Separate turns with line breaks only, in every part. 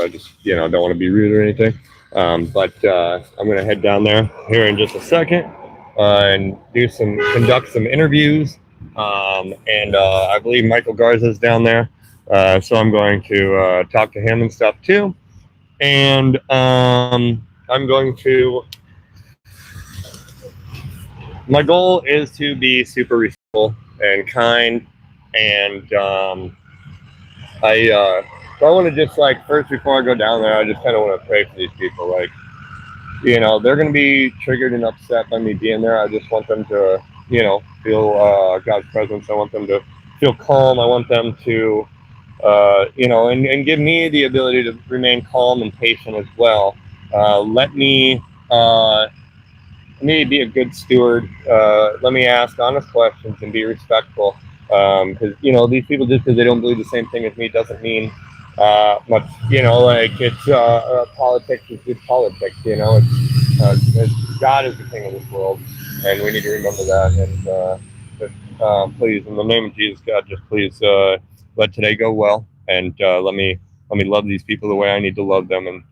just, don't want to be rude or anything. But I'm going to head down there here in just a second and conduct some interviews. And I believe Michael Garza's down there. So I'm going to talk to him and stuff too. And I'm going to, my goal is to be super respectful and kind. And I want to just first before I go down there, I just kind of want to pray for these people. They're going to be triggered and upset by me being there. I just want them to, feel God's presence. I want them to feel calm. I want them to, and give me the ability to remain calm and patient as well. Let me be a good steward. Let me ask honest questions and be respectful. Because these people, just because they don't believe the same thing as me doesn't mean much. It's politics is good politics. God is the king of this world, and we need to remember that. And please, in the name of Jesus, God, just please let today go well, and let me love these people the way I need to love them, and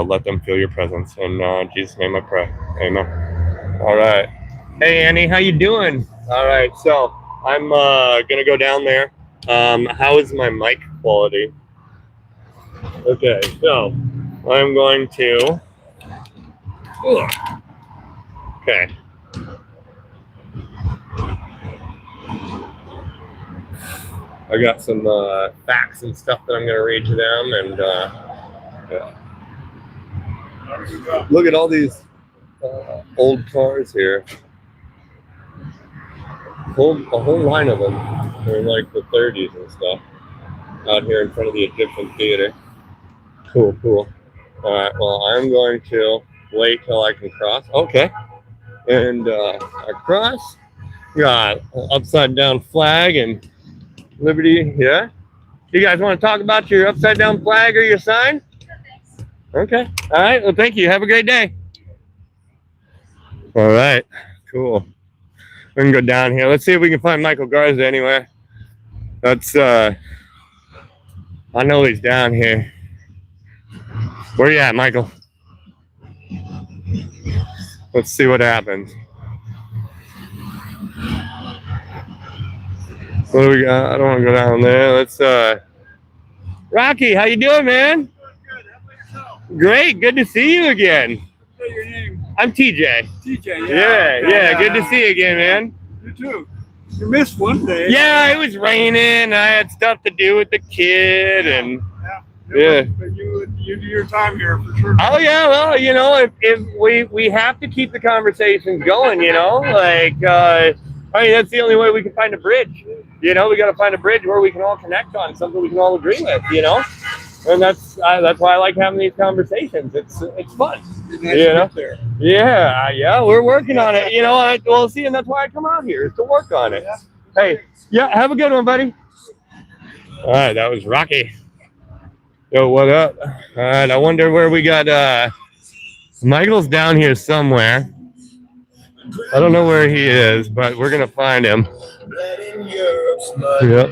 let them feel your presence. In Jesus' name, I pray. Amen. All right. Hey, Annie, how you doing? All right. So I'm gonna go down there. How is my mic quality? Okay, so I'm going to. Okay. I got some facts and stuff that I'm gonna read to them, and yeah. Look at all these old cars here. A whole line of them. They're in the 30s and stuff. Out here in front of the Egyptian Theater. Cool. All right. Well, I'm going to wait till I can cross. Okay. And I cross. Got an upside down flag and liberty. Yeah. You guys want to talk about your upside down flag or your sign? Okay. All right. Well, thank you. Have a great day. All right. Cool. We can go down here. Let's see if we can find Michael Garza anywhere. That's I know he's down here. Where you at, Michael? Let's see what happens. What do we got? I don't want to go down there. Let's Rocky, how you doing, man?
Good. How about yourself?
Great. Good to see you again.
What's your name?
I'm TJ.
TJ.
Yeah. Good to see you again, man.
You too. You missed one day.
Yeah, it was raining. I had stuff to do with the kid, and
yeah. But you do your time here for sure.
Oh yeah, well, if we have to keep the conversations going, that's the only way we can find a bridge. We got to find a bridge where we can all connect on something we can all agree with. And that's why I like having these conversations. It's fun. Yeah, we're working on it. Well, see, and that's why I come out here, is to work on it.
Yeah.
Hey, yeah, have a good one, buddy. All right, that was Rocky. Yo, what up? All right, I wonder where we got Michael's down here somewhere. I don't know where he is, but we're gonna find him. Yep.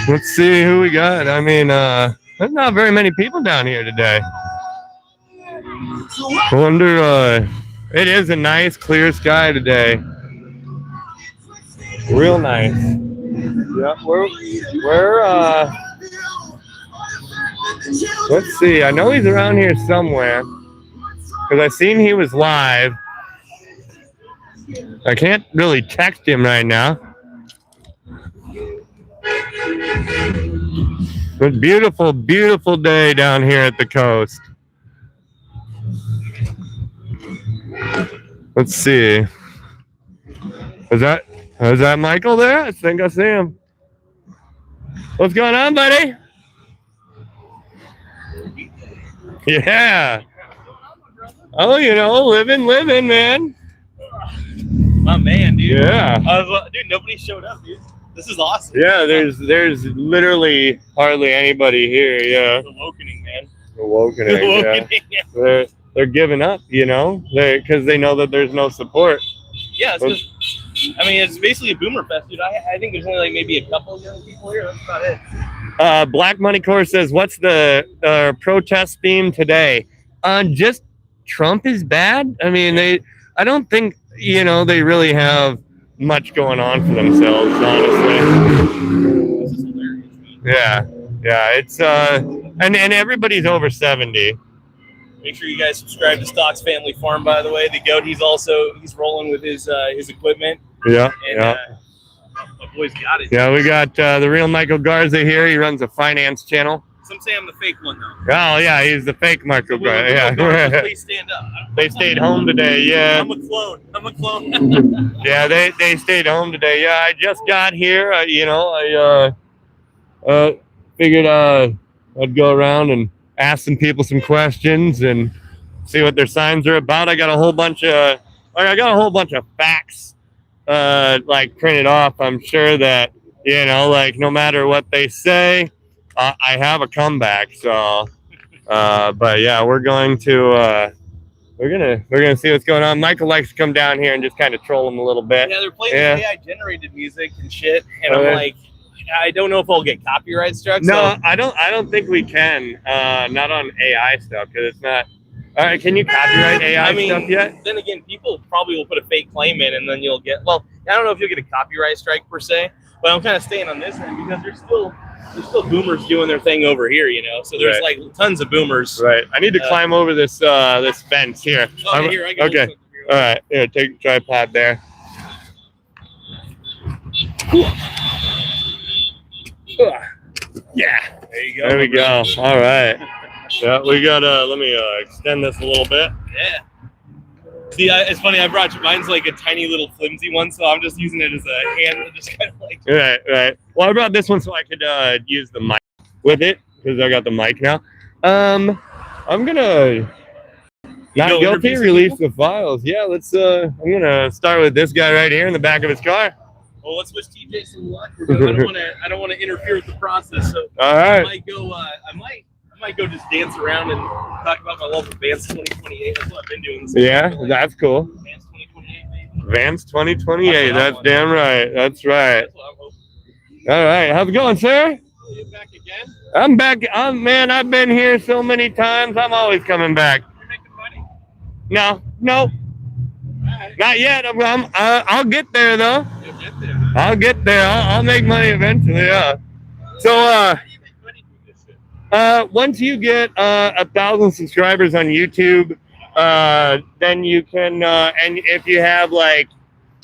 Let's see who we got. I mean, there's not very many people down here today. I wonder, it is a nice clear sky today. Real nice. Yep, we're let's see. I know he's around here somewhere because I seen he was live. I can't really text him right now. But beautiful, beautiful day down here at the coast. Let's see. Is that Michael there? I think I see him. What's going on, buddy? Yeah. Oh, living, man.
My man, dude.
Yeah.
Dude, nobody showed up, dude. This is awesome.
Yeah, there's literally hardly anybody here. Yeah.
The Awakening, man.
Awakening. Yeah. They're giving up, because they know that there's no support.
Yeah, it's basically a boomer fest, dude. I think there's only maybe a couple of young people here. That's about it.
Black Money Course says, what's the protest theme today? Just Trump is bad. I mean, I don't think, they really have much going on for themselves, honestly.
This is hilarious, man.
Yeah, it's, and everybody's over 70.
Make sure you guys subscribe to Stock's Family Farm, by the way. The goat, he's rolling with his equipment.
Yeah,
And,
yeah.
My boy's got it.
Yeah, we got the real Michael Garza here. He runs a finance channel.
Some say I'm the fake one, though.
Oh, yeah, he's the fake Michael Garza. Yeah.
Please stand up.
They stayed home today, yeah.
I'm a clone.
Yeah, they stayed home today. Yeah, I just got here. I figured I'd go around and ask some people some questions and see what their signs are about. I got a whole bunch of facts printed off. I'm sure that no matter what they say, I have a comeback. So but yeah, we're gonna see what's going on. Michael likes to come down here and just kind of troll him a little bit.
Yeah, they're playing AI generated music and shit, and I'm like, I don't know if I'll get copyright struck.
No,
so.
I don't think we can. Not on AI stuff, because it's not. All right, can you copyright AI stuff yet?
Then again, people probably will put a fake claim in, and then you'll get. Well, I don't know if you'll get a copyright strike per se, but I'm kind of staying on this end because there's still boomers doing their thing over here, So there's like tons of boomers.
Right. I need to climb over this this fence here.
Okay, here I go.
Okay. All right. Here, take the tripod there. Yeah.
There you go.
There we go. All right. Yeah, we got let me extend this a little bit.
Yeah. See, it's funny. I brought you. Mine's like a tiny little flimsy one, so I'm just using it as a hand, just kind of like.
Right. Well, I brought this one so I could use the mic with it because I got the mic now. I'm gonna not guilty. Release the files. Yeah, let's. I'm gonna start with this guy right here in the back of his car.
Well, let's wish TJ some luck. I don't want to interfere with the process. So
all right.
I might go. I might go just dance around and talk about my love of Vans 2028. That's what I've been doing.
Yeah, that's cool.
Vans 2028, baby.
Vans 2028. That's damn right. That's right.
That's what I'm hoping.
All right. How's it going, sir?
You back again?
I'm back. Man, I've been here so many times. I'm always coming back.
You're making money?
No,
Right.
not yet. I'll get there though.
You'll get there. Huh?
I'll get there. I'll make money eventually. Yeah. So
How do you make money doing this shit?
once you get 1,000 subscribers on YouTube, then you can. And if you have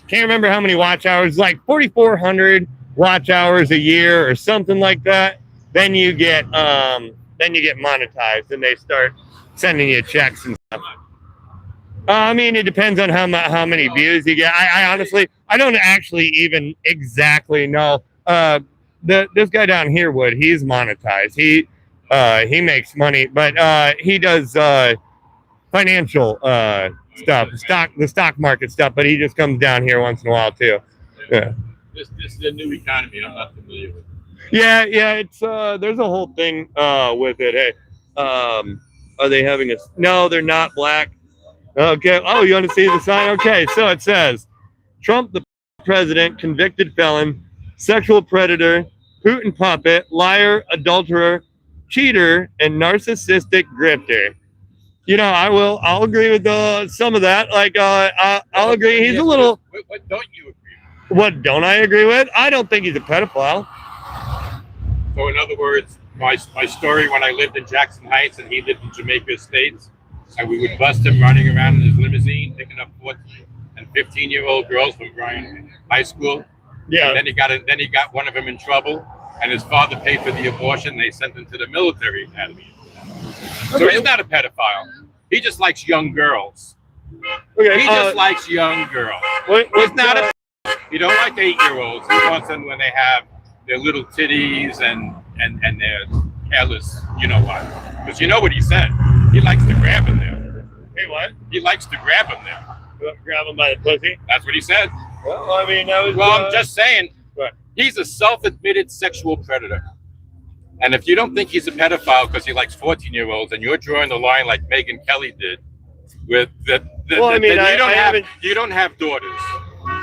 can't remember how many watch hours, like 4,400 watch hours a year or something like that, then you get monetized and they start sending you checks and stuff. It depends on how many views you get. I honestly, I don't actually even exactly know. This guy down here he's monetized. He makes money, but he does financial stuff, the stock market stuff. But he just comes down here once in a while too. Yeah.
This is a new economy I'm not familiar with.
Yeah. It's there's a whole thing with it. Hey, are they having a? No, they're not black. Okay. Oh, you want to see the sign? Okay. So it says, Trump, the president, convicted felon, sexual predator, Putin puppet, liar, adulterer, cheater, and narcissistic grifter. I'll agree with some of that. I'll agree. He's a little.
What don't you agree with?
What don't I agree with? I don't think he's a pedophile.
So in other words, my story when I lived in Jackson Heights and he lived in Jamaica Estates, and we would bust him running around in his limousine, picking up 14 and 15-year-old girls from Bryan High School.
Yeah.
And then he got one of them in trouble, and his father paid for the abortion. And they sent him to the military academy. So he's not a pedophile. He just likes young girls.
Okay.
He just likes young girls. He's not a. You don't like 8-year-olds. He wants them when they have their little titties and their hairless. You know what? Because you know what he said. He likes to grab him there.
Hey, what?
He likes to grab him there.
Grab him by the pussy?
That's what he said.
Well, I mean, that was.
Well, I'm just saying.
What?
He's a self-admitted sexual predator. And if you don't think he's a pedophile because he likes 14-year-olds, and you're drawing the line like Megyn Kelly did, with you don't have daughters.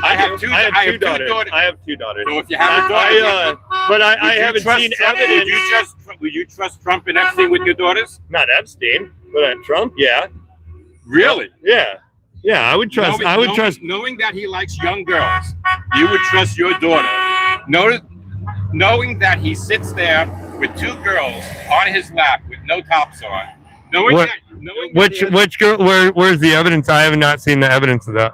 I have two daughters.
I have two daughters.
So if you have a daughter,
I haven't seen evidence.
Would you trust Trump and Epstein with your daughters?
Not Epstein, but Trump, yeah.
Really?
Yeah. Yeah, I would trust.
Knowing that he likes young girls, you would trust your daughter. Knowing that he sits there with two girls on his lap with no tops on.
Which girl? Where's the evidence? I have not seen the evidence of that.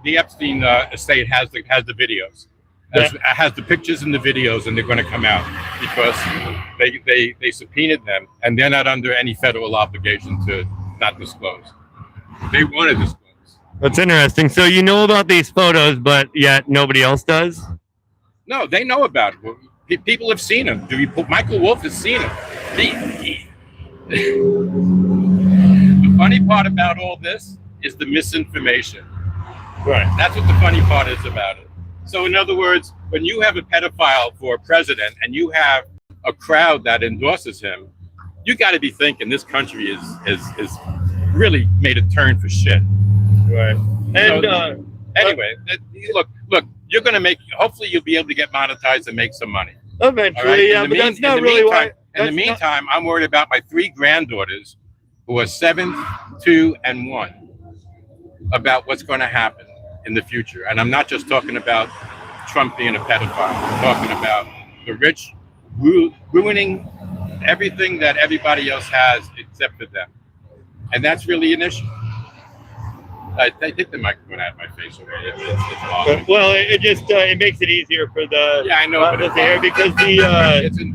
The Epstein estate has the videos. Has the pictures and the videos, and they're going to come out because they subpoenaed them, and they're not under any federal obligation to not disclose. They want to disclose.
That's interesting. So you know about these photos, but yet nobody else does?
No, they know about it. People have seen them. Michael Wolff has seen them. The funny part about all this is the misinformation.
Right.
That's what the funny part is about it. So in other words, when you have a pedophile for president and you have a crowd that endorses him, you got to be thinking this country is really made a turn for shit.
Right. And
so, anyway, look, you're going to make. Hopefully, you'll be able to get monetized and make some money.
Eventually,
right?
yeah. But that's not really why.
In the meantime, I'm worried about my three granddaughters, who are 7, 2, and 1, about what's going to happen in the future. And I'm not just talking about Trump being a pedophile. I'm talking about the rich ruining everything that everybody else has except for them. And that's really an issue. I think the microphone out of my face already. It's
well, it just it makes it easier for the because the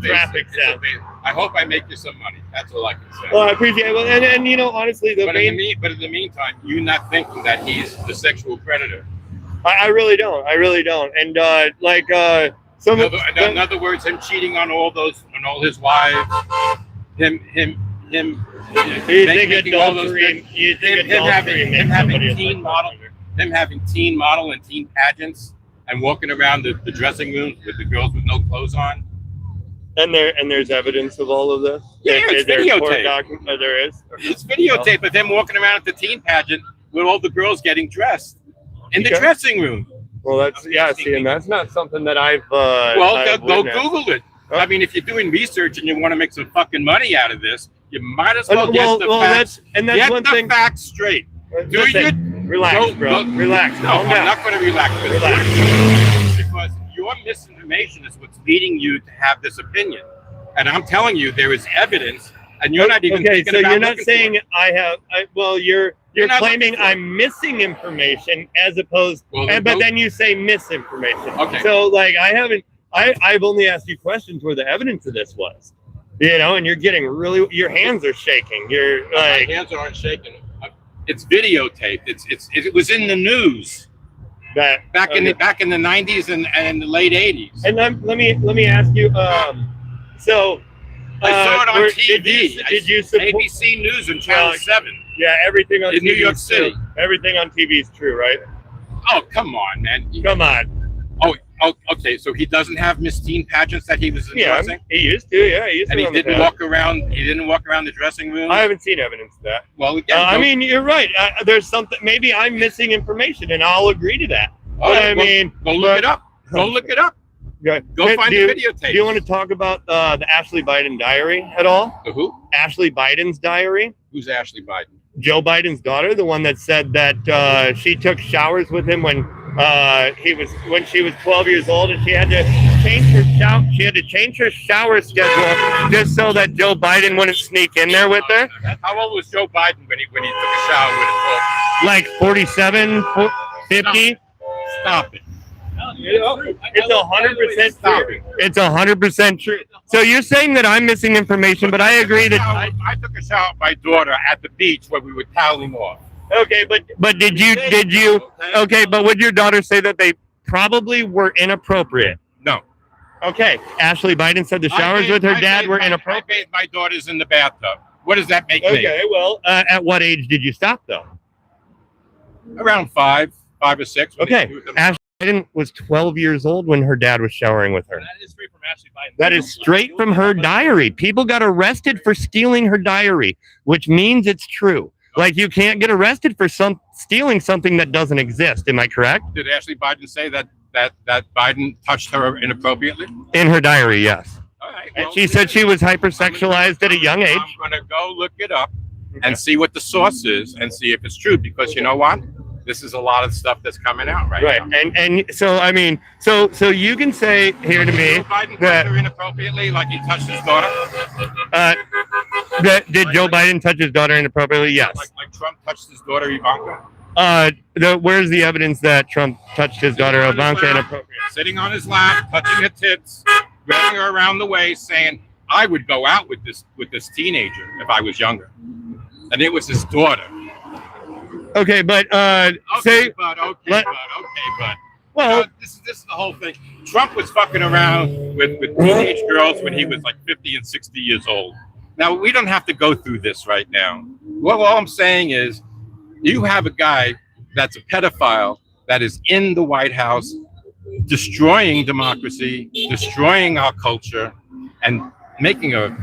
traffic sound.
I hope I make you some money. That's all I can say.
Well, I appreciate it. Well, and you know, honestly,
but in the meantime, you're not thinking that he's the sexual predator.
I really don't. And
in other words, him cheating on all his wives, him having teen model and teen pageants and walking around the dressing rooms with the girls with no clothes on.
And there's evidence of all of this.
Yeah, it's videotape.
There is.
It's videotape of him walking around at the teen pageant with all the girls getting dressed in the dressing room.
Well, and that's not something that I've.
Go Google it.
Huh?
I mean, if you're doing research and you want to make some fucking money out of this, you might as well get the facts. Get the facts straight.
Relax, bro. Relax.
No, I'm not going to relax. Because your misinformation is what's leading you to have this opinion. And I'm telling you, there is evidence, and you're not even thinking about it.
Okay, so you're not saying you're claiming I'm missing information as opposed, but then you say misinformation.
Okay.
So I've only asked you questions where the evidence of this was, and you're getting your hands are shaking.
My hands aren't shaking. It's videotaped. It was in the news back in the 90s and the late 80s.
And let me ask you. So
I saw it on TV.
Did you support
ABC News and Channel 7?
Yeah, everything on
in
TV
New York City.
Everything on TV is true, right?
Oh, come on, man.
Come on.
Oh, okay. So he doesn't have Miss Teen pageants that he was endorsing?
Yeah, he used to. Yeah, he used to.
And he didn't walk around. He didn't walk around the dressing room.
I haven't seen evidence of that.
Well,
I mean, you're right. There's something. Maybe I'm missing information, and I'll agree to that.
Go look it up. Go look it up.
Yeah.
Go find the videotape.
Do you want to talk about the Ashley Biden diary at all?
The who?
Ashley Biden's diary.
Who's Ashley Biden?
Joe Biden's daughter, the one that said that she took showers with him when she was 12 years old, and she had to change her shower schedule just so that Joe Biden wouldn't sneak in there with her.
How old was Joe Biden when he took a shower with his
Like 47, 50.
Stop it.
It's 100% true. It's 100% true. So you're saying that I'm missing information, but I agree that
I took a shower with my daughter at the beach where we were toweling off.
Okay, but did you? Okay, but would your daughter say that they probably were inappropriate?
No.
Okay, Ashley Biden said the showers with her dad were inappropriate.
I bathed my daughters in the bathtub. What does that make me?
Okay, well, at what age did you stop though?
Around 5 or 6.
Okay, Ashley Biden was 12 years old when her dad was showering with her.
That is straight from Ashley Biden.
That is straight from her diary. People got arrested for stealing her diary, which means it's true. Like you can't get arrested for stealing something that doesn't exist. Am I correct?
Did Ashley Biden say that Biden touched her inappropriately?
In her diary, yes.
All right.
And she said she was hypersexualized at a young age.
I'm going to go look it up and see what the source is and see if it's true. Because you know what? This is a lot of stuff that's coming out right now.
And so I mean, so you can say here to me
Joe Biden
that
touched her inappropriately, like he touched his daughter.
Did Joe Biden touch his daughter inappropriately? Yes.
Like Trump touched his daughter Ivanka.
Where's the evidence that Trump touched his daughter Ivanka inappropriately?
Sitting on his lap, touching her tits, grabbing her around the waist, saying, "I would go out with this teenager if I was younger," and it was his daughter.
Okay, but well,
this is the whole thing. Trump was fucking around with teenage girls when he was like 50 and 60 years old. Now we don't have to go through this right now. Well, all I'm saying is, you have a guy that's a pedophile that is in the White House, destroying democracy, destroying our culture, and making a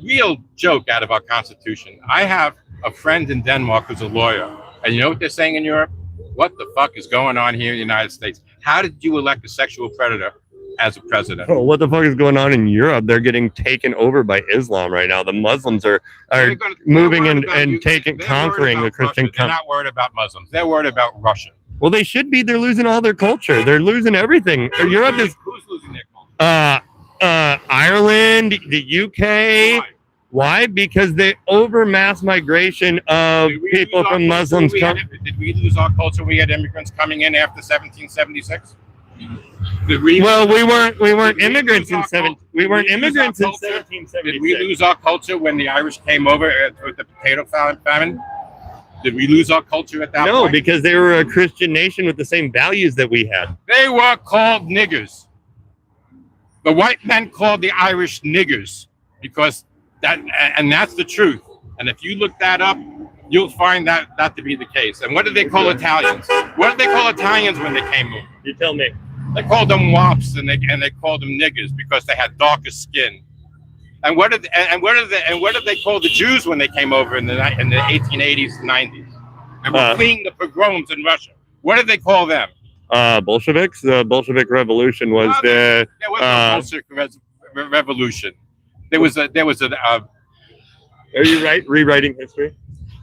real joke out of our Constitution. I have a friend in Denmark who's a lawyer, and you know what they're saying in Europe? What the fuck is going on here in the United States? How did you elect a sexual predator as a president?
Oh, what the fuck is going on in Europe? They're getting taken over by Islam right now. The Muslims are moving and conquering the Christian country.
They're not worried about Muslims. They're worried about Russia.
Well, they should be. They're losing all their culture. They're losing everything. Europe is.
Who's losing their culture?
Ireland, the UK. Why? Because they over mass migration of people from Muslims.
Did we lose our culture? We had immigrants coming in after 1776.
We weren't immigrants in 1776.
Did we lose our culture when the Irish came over with the potato famine? Did we lose our culture at that point?
No, because they were a Christian nation with the same values that we had.
They were called niggers. The white men called the Irish niggers because that's the truth. And if you look that up, you'll find that to be the case. And what did they call Italians? What did they call Italians when they came over?
You tell me.
They called them wops and they called them niggers because they had darker skin. And what did they call the Jews when they came over in the 1880s and 90s? And were fleeing the pogroms in Russia. What did they call them?
Bolsheviks. The Bolshevik Revolution was
there was no Bolshevik revolution. There was a.
Are you right? Rewriting history.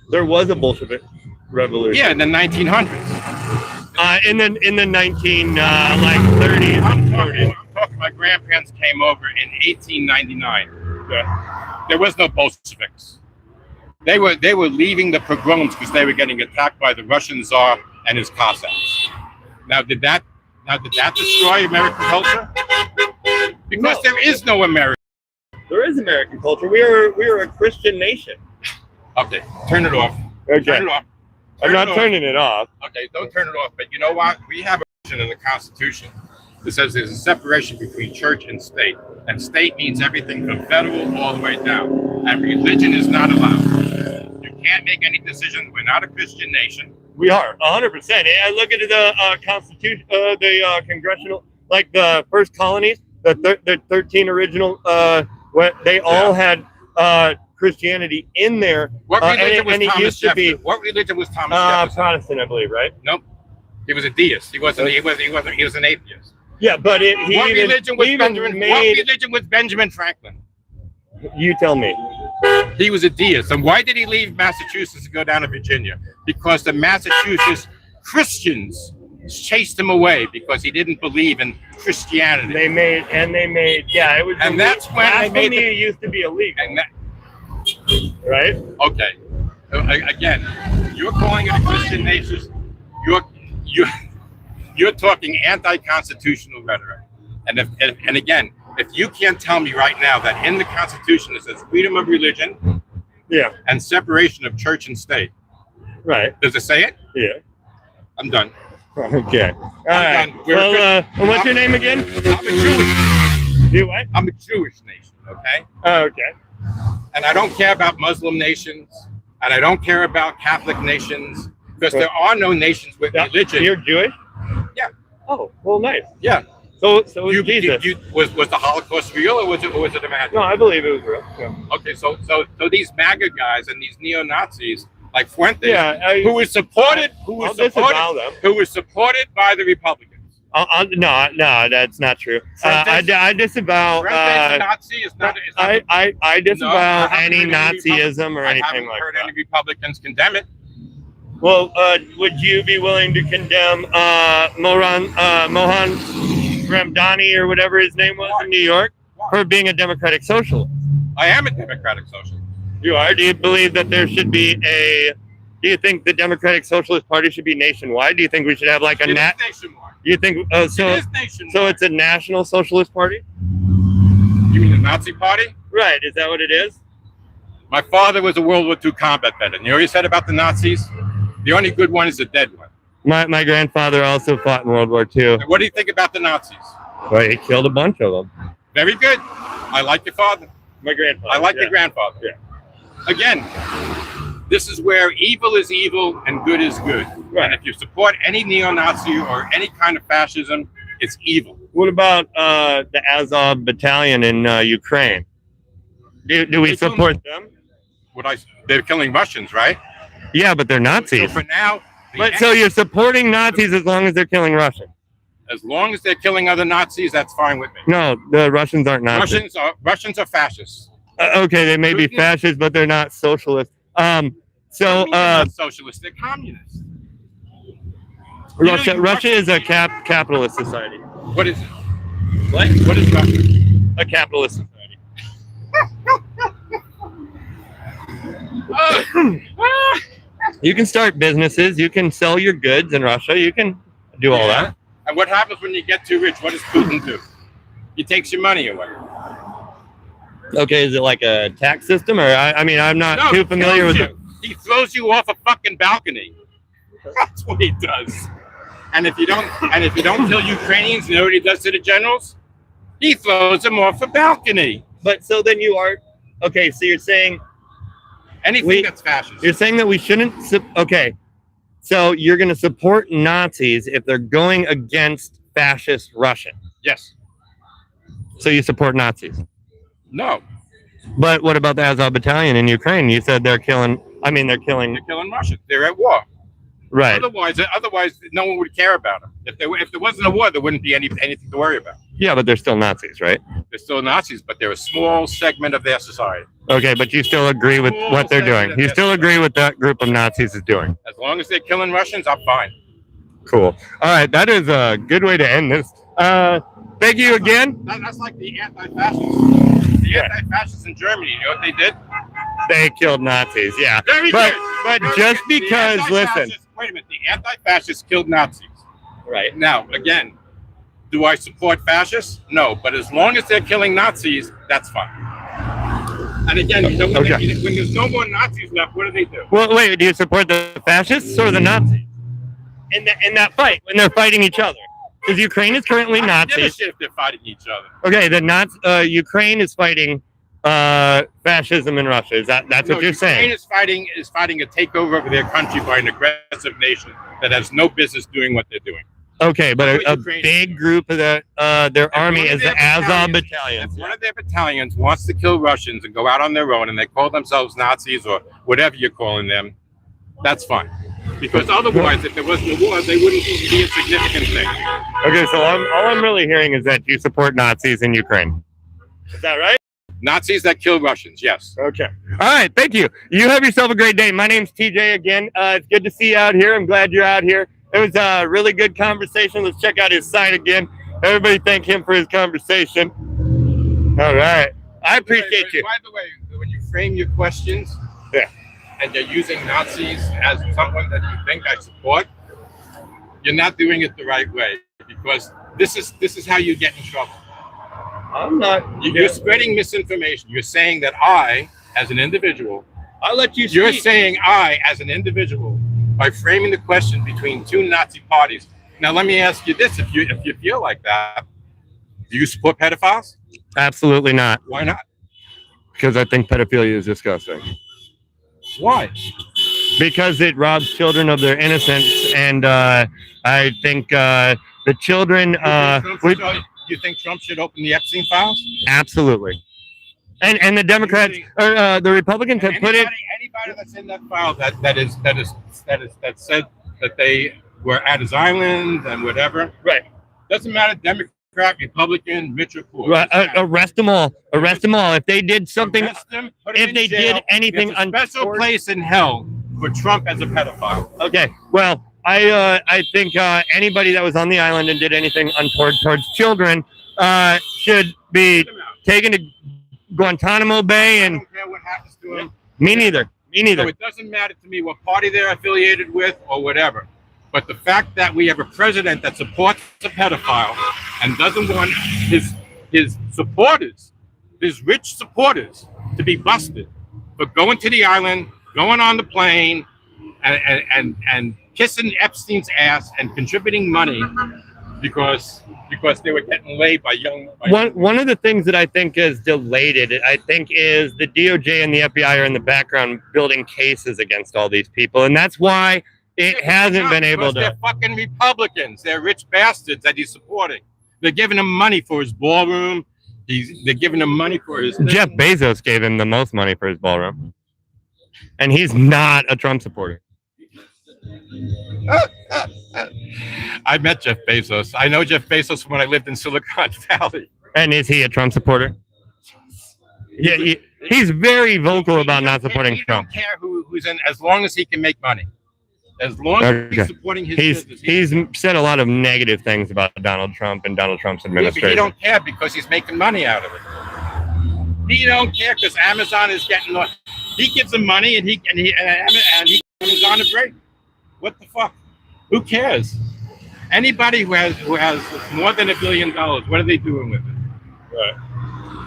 There was a Bolshevik revolution.
Yeah, in the 1900s.
In the 30s.
I'm talking. My grandparents came over in 1899.
Okay.
There was no Bolsheviks. They were leaving the pogroms because they were getting attacked by the Russian Tsar and his Cossacks. Now did that destroy American culture? Because there is no American.
There is American culture. We are a Christian nation.
Okay, turn it off.
Okay.
Turn it off.
I'm not turning it off.
Okay, don't turn it off. But you know what? We have a provision in the Constitution that says there's a separation between church and state. And state means everything from federal all the way down. And religion is not allowed. You can't make any decisions. We're not a Christian nation.
We are 100%. I look at the Constitution, the congressional, like the first colonies, the 13 original. They all had Christianity in there.
What religion was Thomas Jefferson?
What religion was Thomas Jefferson? Protestant, I believe, right?
Nope. He was a deist. He was an atheist.
Yeah, but
what religion was Benjamin Franklin?
You tell me.
He was a deist. And why did he leave Massachusetts to go down to Virginia? Because the Massachusetts Christians chased him away because he didn't believe in Christianity.
They made yeah, it was.
And that's when they made
it used to be illegal. Right?
Okay. Again, you're calling it a Christian nation. You're talking anti-constitutional rhetoric. And again, if you can't tell me right now that in the Constitution it says freedom of religion, and separation of church and state,
right?
Does it say it?
Yeah.
I'm done.
Okay. All right. Well, what's your name again?
I'm a Jewish.
You what?
I'm a Jewish nation. Okay.
Okay.
And I don't care about Muslim nations, and I don't care about Catholic nations, because there are no nations with religion.
You're Jewish?
Yeah.
Oh, well, nice.
Yeah.
So Jesus.
Was the Holocaust real, or was it imagined?
No, I believe it was real. Yeah.
Okay, so these MAGA guys and these neo-Nazis like Fuentes,
Yeah,
who was supported
I'll disavow them.
by the Republicans.
No, that's not true. I disavow.
Fuentes a Nazi is not.
I disavow
No, I haven't
any
heard
Nazism or
I
anything
haven't
like
heard
that.
any Republicans condemn it.
Well, would you be willing to condemn Mohan Ramdani or whatever his name was in New York for being a democratic socialist?
I am a democratic socialist.
You are? Do you believe that there should be do you think the Democratic Socialist Party should be nationwide? Do you think we should have like a
It is nationwide.
You think
It is nationwide.
so it's a national socialist party?
You mean the Nazi Party?
Right, is that what it is?
My father was a World War II combat veteran. You know what he said about the Nazis? The only good one is the dead one.
My grandfather also fought in World War II.
And what do you think about the Nazis?
Well, he killed a bunch of them.
Very good. I like your father.
My grandfather.
I like your grandfather.
Yeah.
Again, this is where evil is evil and good is good.
Right.
And if you support any neo-Nazi or any kind of fascism, it's evil.
What about the Azov battalion in Ukraine? Do we support them?
They're killing Russians, right?
Yeah, but they're Nazis.
So for now,
So you're supporting Nazis as long as they're killing Russians?
as long as they're killing other Nazis, that's fine with me.
No, the Russians aren't Nazis.
Russians are fascists.
Okay, they may be fascist, but they're not socialist.
They're not socialists, they're communists.
Russia is a capitalist society.
What is it?
What?
What is Russia?
A capitalist society. You can start businesses. You can sell your goods in Russia. You can do all that.
And what happens when you get too rich? What does Putin do? He takes your money away.
Okay, is it like a tax system, or I'm not too familiar with it.
He throws you off a fucking balcony. That's what he does. And if you don't kill Ukrainians, you know what he does to the generals? He throws them off a balcony.
But so then you are okay. So you're saying
anything that's fascist.
You're saying that we shouldn't. Okay, so you're going to support Nazis if they're going against fascist Russia.
Yes.
So you support Nazis.
No.
But what about the Azov battalion in Ukraine? You said they're killing. They're killing
Russians. They're at war.
Right.
Otherwise, no one would care about them. If there wasn't a war, there wouldn't be anything to worry about.
Yeah, but they're still Nazis, right?
They're still Nazis, but they're a small segment of their society.
Okay, but you still agree with what they're doing. You still agree with that group of Nazis is doing.
As long as they're killing Russians, I'm fine.
Cool. All right, that is a good way to end this. Thank you again.
That's like the anti-fascists. The anti-fascists in Germany, you know what they did?
They killed Nazis, yeah. But just because, listen.
Wait a minute, the anti-fascists killed Nazis.
Right.
Now, again, do I support fascists? No, but as long as they're killing Nazis, that's fine. And again, when there's no more Nazis left, what do they do?
Well, wait, do you support the fascists or the Nazis? In that fight, when they're fighting each other? Because Ukraine is currently
I
Nazis.
don't give a shit if they're fighting each other.
Okay, Ukraine is fighting fascism in Russia. That's what you're saying?
Ukraine is fighting a takeover of their country by an aggressive nation that has no business doing what they're doing.
Okay, but a big group of their army is the Azov battalion.
If one of their battalions wants to kill Russians and go out on their own and they call themselves Nazis or whatever you're calling them, that's fine. Because otherwise, if there wasn't a war, they wouldn't be a significant thing.
Okay, so all I'm really hearing is that you support Nazis in Ukraine. Is that right?
Nazis that kill Russians, yes.
Okay. All right, thank you. You have yourself a great day. My name's TJ again. It's good to see you out here. I'm glad you're out here. It was a really good conversation. Let's check out his site again. Everybody thank him for his conversation. All right. I appreciate you.
By the way, when you frame your questions, and you're using Nazis as someone that you think I support, you're not doing it the right way, because this is how you get in trouble.
I'm not.
You're spreading misinformation. You're saying that I, as an individual,
I'll let you.
You're saying I, as an individual, by framing the question between two Nazi parties. Now, let me ask you this: if you feel like that, do you support pedophiles?
Absolutely not.
Why not?
Because I think pedophilia is disgusting.
Why?
Because it robs children of their innocence, and I think the children.
You think Trump should open the Epstein files?
Absolutely. And the Democrats or the Republicans have put it.
Everybody that's in that file that said that they were at his island and whatever.
Right.
Doesn't matter, Democrat, Republican, rich or poor.
Right, arrest them all. Arrest them all. If they did something,
Arrest them, put them
if
in
they
jail.
did anything
There's a special place in hell for Trump as a pedophile.
Okay. Well, I think anybody that was on the island and did anything untoward towards children should be taken to Guantanamo Bay.
I
And
don't care what happens to him.
me neither. Me
So
neither.
it doesn't matter to me what party they're affiliated with or whatever. But the fact that we have a president that supports a pedophile and doesn't want his supporters, his rich supporters, to be busted for going to the island, going on the plane, and kissing Epstein's ass and contributing money because they were getting laid by young.
One of the things that I think is delayed it, I think, is the DOJ and the FBI are in the background building cases against all these people, and that's why it hasn't been able to.
They're fucking Republicans. They're rich bastards that he's supporting. They're giving him money for his ballroom. They're giving him money for his.
Jeff Bezos gave him the most money for his ballroom, and he's not a Trump supporter.
I met Jeff Bezos. I know Jeff Bezos from when I lived in Silicon Valley.
And is he a Trump supporter? Yeah, he's very vocal about not supporting Trump.
He don't care who's in, as long as he can make money. As long as he's supporting his business.
He's said a lot of negative things about Donald Trump and Donald Trump's administration.
He don't care because he's making money out of it. He don't care because Amazon is getting. He gives them money and he Amazon a break. What the fuck? Who cares? Anybody who has more than $1 billion, what are they doing with it? Right.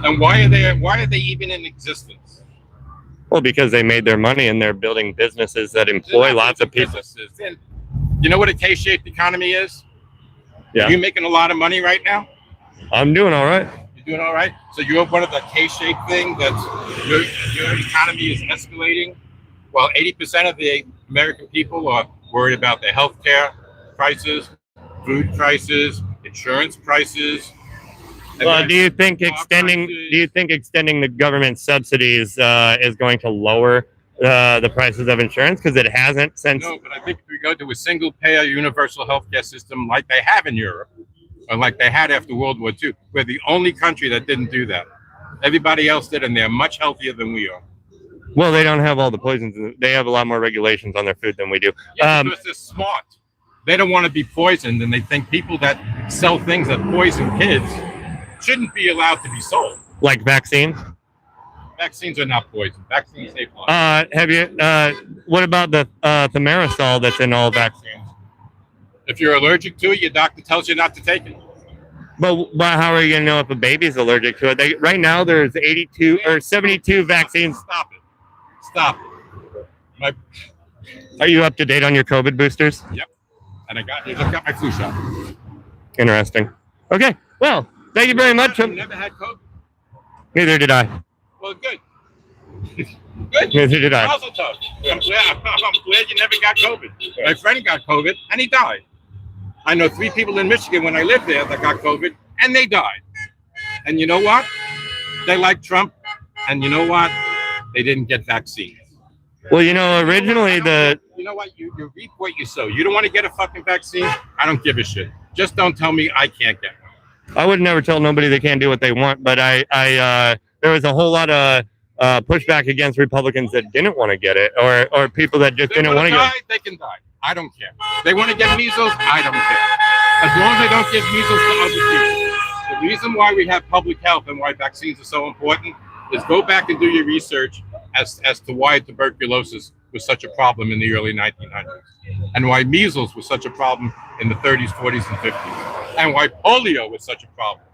And why are they even in existence?
Well, because they made their money and they're building businesses that employ lots of people.
And you know what a K-shaped economy is?
Yeah.
Are you making a lot of money right now?
I'm doing all right.
You're doing all right? So you're one of the K-shaped thing that's your economy is escalating while 80% of the American people are worried about their health care prices, food prices, insurance prices.
Well, do you think extending the government subsidies is going to lower the prices of insurance? Because it hasn't since.
No, but I think if we go to a single-payer universal healthcare system like they have in Europe, or like they had after World War II, we're the only country that didn't do that. Everybody else did, and they're much healthier than we are.
Well, they don't have all the poisons. They have a lot more regulations on their food than we do.
Yeah, because they're smart. They don't want to be poisoned, and they think people that sell things that poison kids shouldn't be allowed to be sold.
Like vaccines?
Vaccines are not poison. Vaccines save lives.
Have you? What about the thimerosal that's in all vaccines?
If you're allergic to it, your doctor tells you not to take it.
But how are you going to know if a baby's allergic to it? Right now, there's 82 or 72 vaccines.
Stop it. Stop it.
Are you up to date on your COVID boosters?
Yep. And I got my flu shot.
Interesting. Okay. Well, thank you very much.
You never had COVID?
Neither did I.
Well, good. Good.
Neither did I.
Also tough. I'm glad you never got COVID. My friend got COVID and he died. I know 3 people in Michigan when I lived there that got COVID and they died. And you know what? They like Trump. And you know what? They didn't get vaccines.
Well, originally
You know what? You reap what you sow. You don't want to get a fucking vaccine? I don't give a shit. Just don't tell me I can't get one.
I would never tell nobody they can't do what they want, but there was a whole lot of pushback against Republicans that didn't want to get it, or people that just didn't want to get it.
They can die. I don't care. They want to get measles. I don't care. As long as they don't give measles to other people. The reason why we have public health and why vaccines are so important is go back and do your research as to why tuberculosis was such a problem in the early 1900s, and why measles was such a problem in the 30s, 40s, and 50s, and why polio was such a problem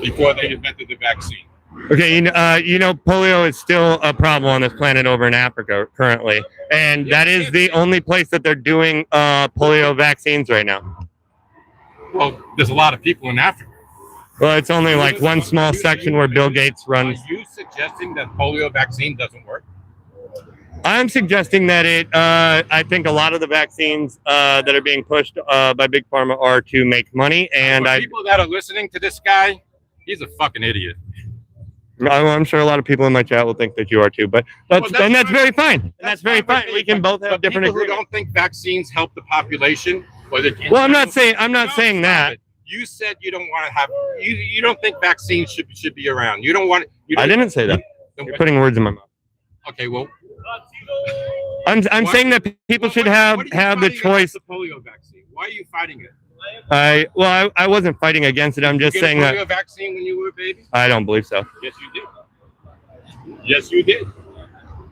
before they invented the vaccine.
Okay, polio is still a problem on this planet over in Africa currently, and that is the only place that they're doing polio vaccines right now.
Well, there's a lot of people in Africa.
Well, it's only like one small section where Bill Gates runs.
Are you suggesting that polio vaccine doesn't work?
I'm suggesting that I think a lot of the vaccines that are being pushed by Big Pharma are to make money. And
people that are listening to this guy, he's a fucking idiot.
I'm sure a lot of people in my chat will think that you are too, but that's very fine. And that's very fine. We can both have different
people
agreements.
who don't think vaccines help the population.
Well, I'm not saying that.
You said you don't want to have. You don't think vaccines should be around. You don't want.
I didn't say that. You're putting words in my mouth.
Okay, well,
I'm saying that people should have the choice.
The polio vaccine. Why are you fighting it?
I wasn't fighting against it. I'm just saying
that. Did you
that.
get a polio vaccine when you were a baby?
I don't believe so.
Yes, you did. Yes, you did.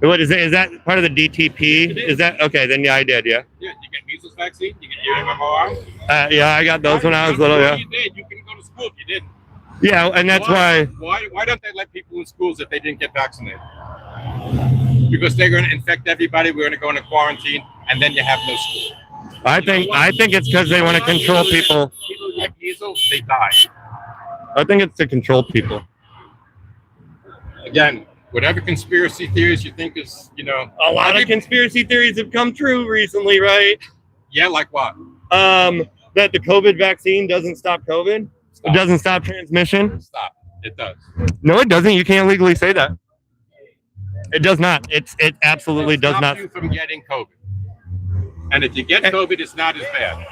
What is it? Is that part of the DTP? Is that okay? Then yeah, I did. Yeah.
Yeah. You get measles vaccine. You get your MMR.
Yeah, I got those when I was little. Yeah.
You did. You couldn't go to school if you didn't.
Yeah, and that's why.
Why don't they let people in schools if they didn't get vaccinated? Because they're going to infect everybody. We're going to go into quarantine, and then you have no school.
I think it's because they want to control people.
People get measles, they die.
I think it's to control people.
Again, whatever conspiracy theories you think is,
a lot of conspiracy theories have come true recently, right?
Yeah, like what?
That the COVID vaccine doesn't stop COVID. It doesn't stop transmission.
Stop. It does.
No, it doesn't. You can't legally say that. It does not. It absolutely does not.
You from getting COVID. And if you get COVID, it's not as bad.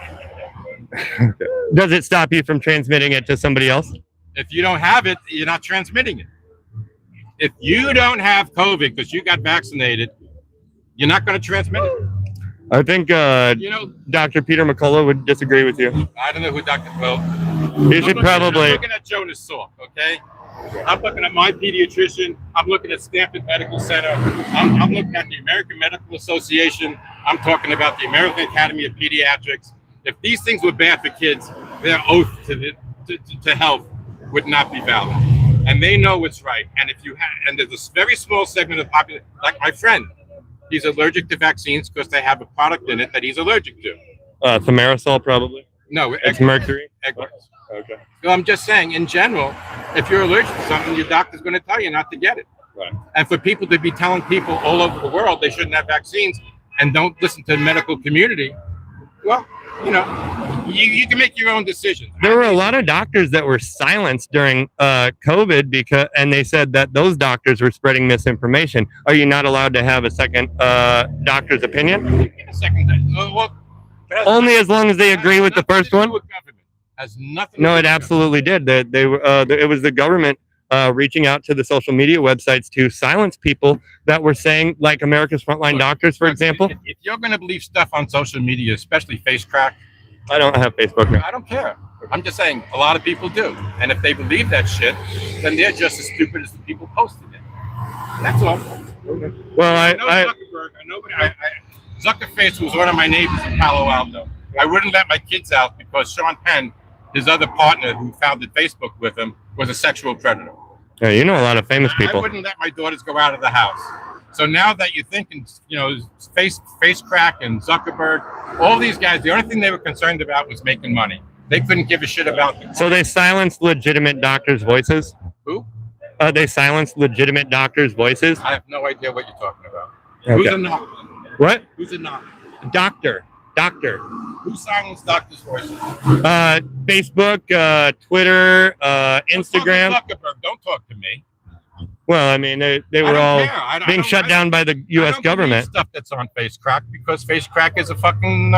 Does it stop you from transmitting it to somebody else?
If you don't have it, you're not transmitting it. If you don't have COVID because you got vaccinated, you're not going to transmit it.
I think Dr. Peter McCullough would disagree with you.
I don't know who Dr. Well,
you should probably.
I'm looking at Jonas Salk, okay? I'm looking at my pediatrician. I'm looking at Stanford Medical Center. I'm looking at the American Medical Association. I'm talking about the American Academy of Pediatrics. If these things were bad for kids, their oath to health would not be valid. And they know what's right. And if you have, and there's a very small segment of the population, like my friend, he's allergic to vaccines because they have a product in it that he's allergic to.
Thimerosal, probably.
No,
it's mercury.
Egberts.
Okay.
So I'm just saying, in general, if you're allergic to something, your doctor's going to tell you not to get it.
Right.
And for people to be telling people all over the world they shouldn't have vaccines and don't listen to the medical community, well, you can make your own decisions.
There were a lot of doctors that were silenced during COVID and they said that those doctors were spreading misinformation. Are you not allowed to have a second doctor's opinion?
A second,
only as long as they agree with the first one.
Has nothing.
No, it absolutely did. They were. It was the government reaching out to the social media websites to silence people that were saying, like America's Frontline Doctors, for example.
If you're going to believe stuff on social media, especially face crack,
I don't have Facebook now.
I don't care. I'm just saying a lot of people do, and if they believe that shit, then they're just as stupid as the people posting it. That's all.
Okay. Well, I know
Zuckerberg. Zuckerface was one of my neighbors in Palo Alto. I wouldn't let my kids out because Sean Penn, his other partner who founded Facebook with him, was a sexual predator.
Yeah, you know a lot of famous people.
I wouldn't let my daughters go out of the house. So now that you're thinking, face crack and Zuckerberg, all these guys, the only thing they were concerned about was making money. They couldn't give a shit about.
So they silenced legitimate doctors' voices?
Who?
They silenced legitimate doctors' voices?
I have no idea what you're talking about.
Okay.
Who's a knock?
What?
Who's a knock?
Doctor.
Who silenced doctors' voices?
Facebook, Twitter, Instagram.
Zuckerberg, don't talk to me.
Well, I mean, they were all being shut down by the U.S. government.
Stuff that's on face crack because face crack is a fucking.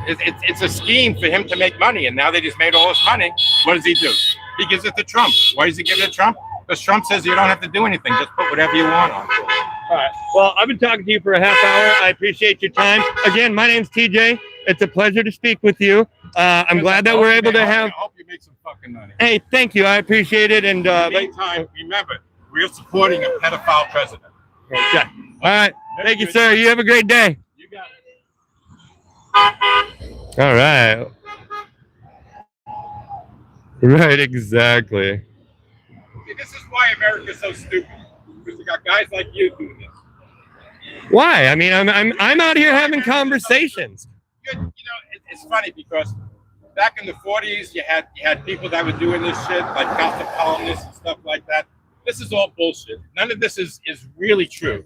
It's a scheme for him to make money, and now they just made all this money. What does he do? He gives it to Trump. Why does he give it to Trump? Because Trump says you don't have to do anything; just put whatever you want on.
All right. Well, I've been talking to you for a half hour. I appreciate your time. Again, my name's TJ. It's a pleasure to speak with you. I'm glad that we're able to have.
I hope you make some fucking money.
Hey, thank you. I appreciate it. And
meantime, remember, we're supporting a pedophile president.
Okay. All right. Thank you, sir. You have a great day.
You got it.
All right. Right. Exactly.
This is why America's so stupid. Because we got guys like you doing this.
Why? I mean, I'm out here having conversations.
It's funny because back in the 40s, you had people that were doing this shit, like gossip columnists and stuff like that. This is all bullshit. None of this is really true.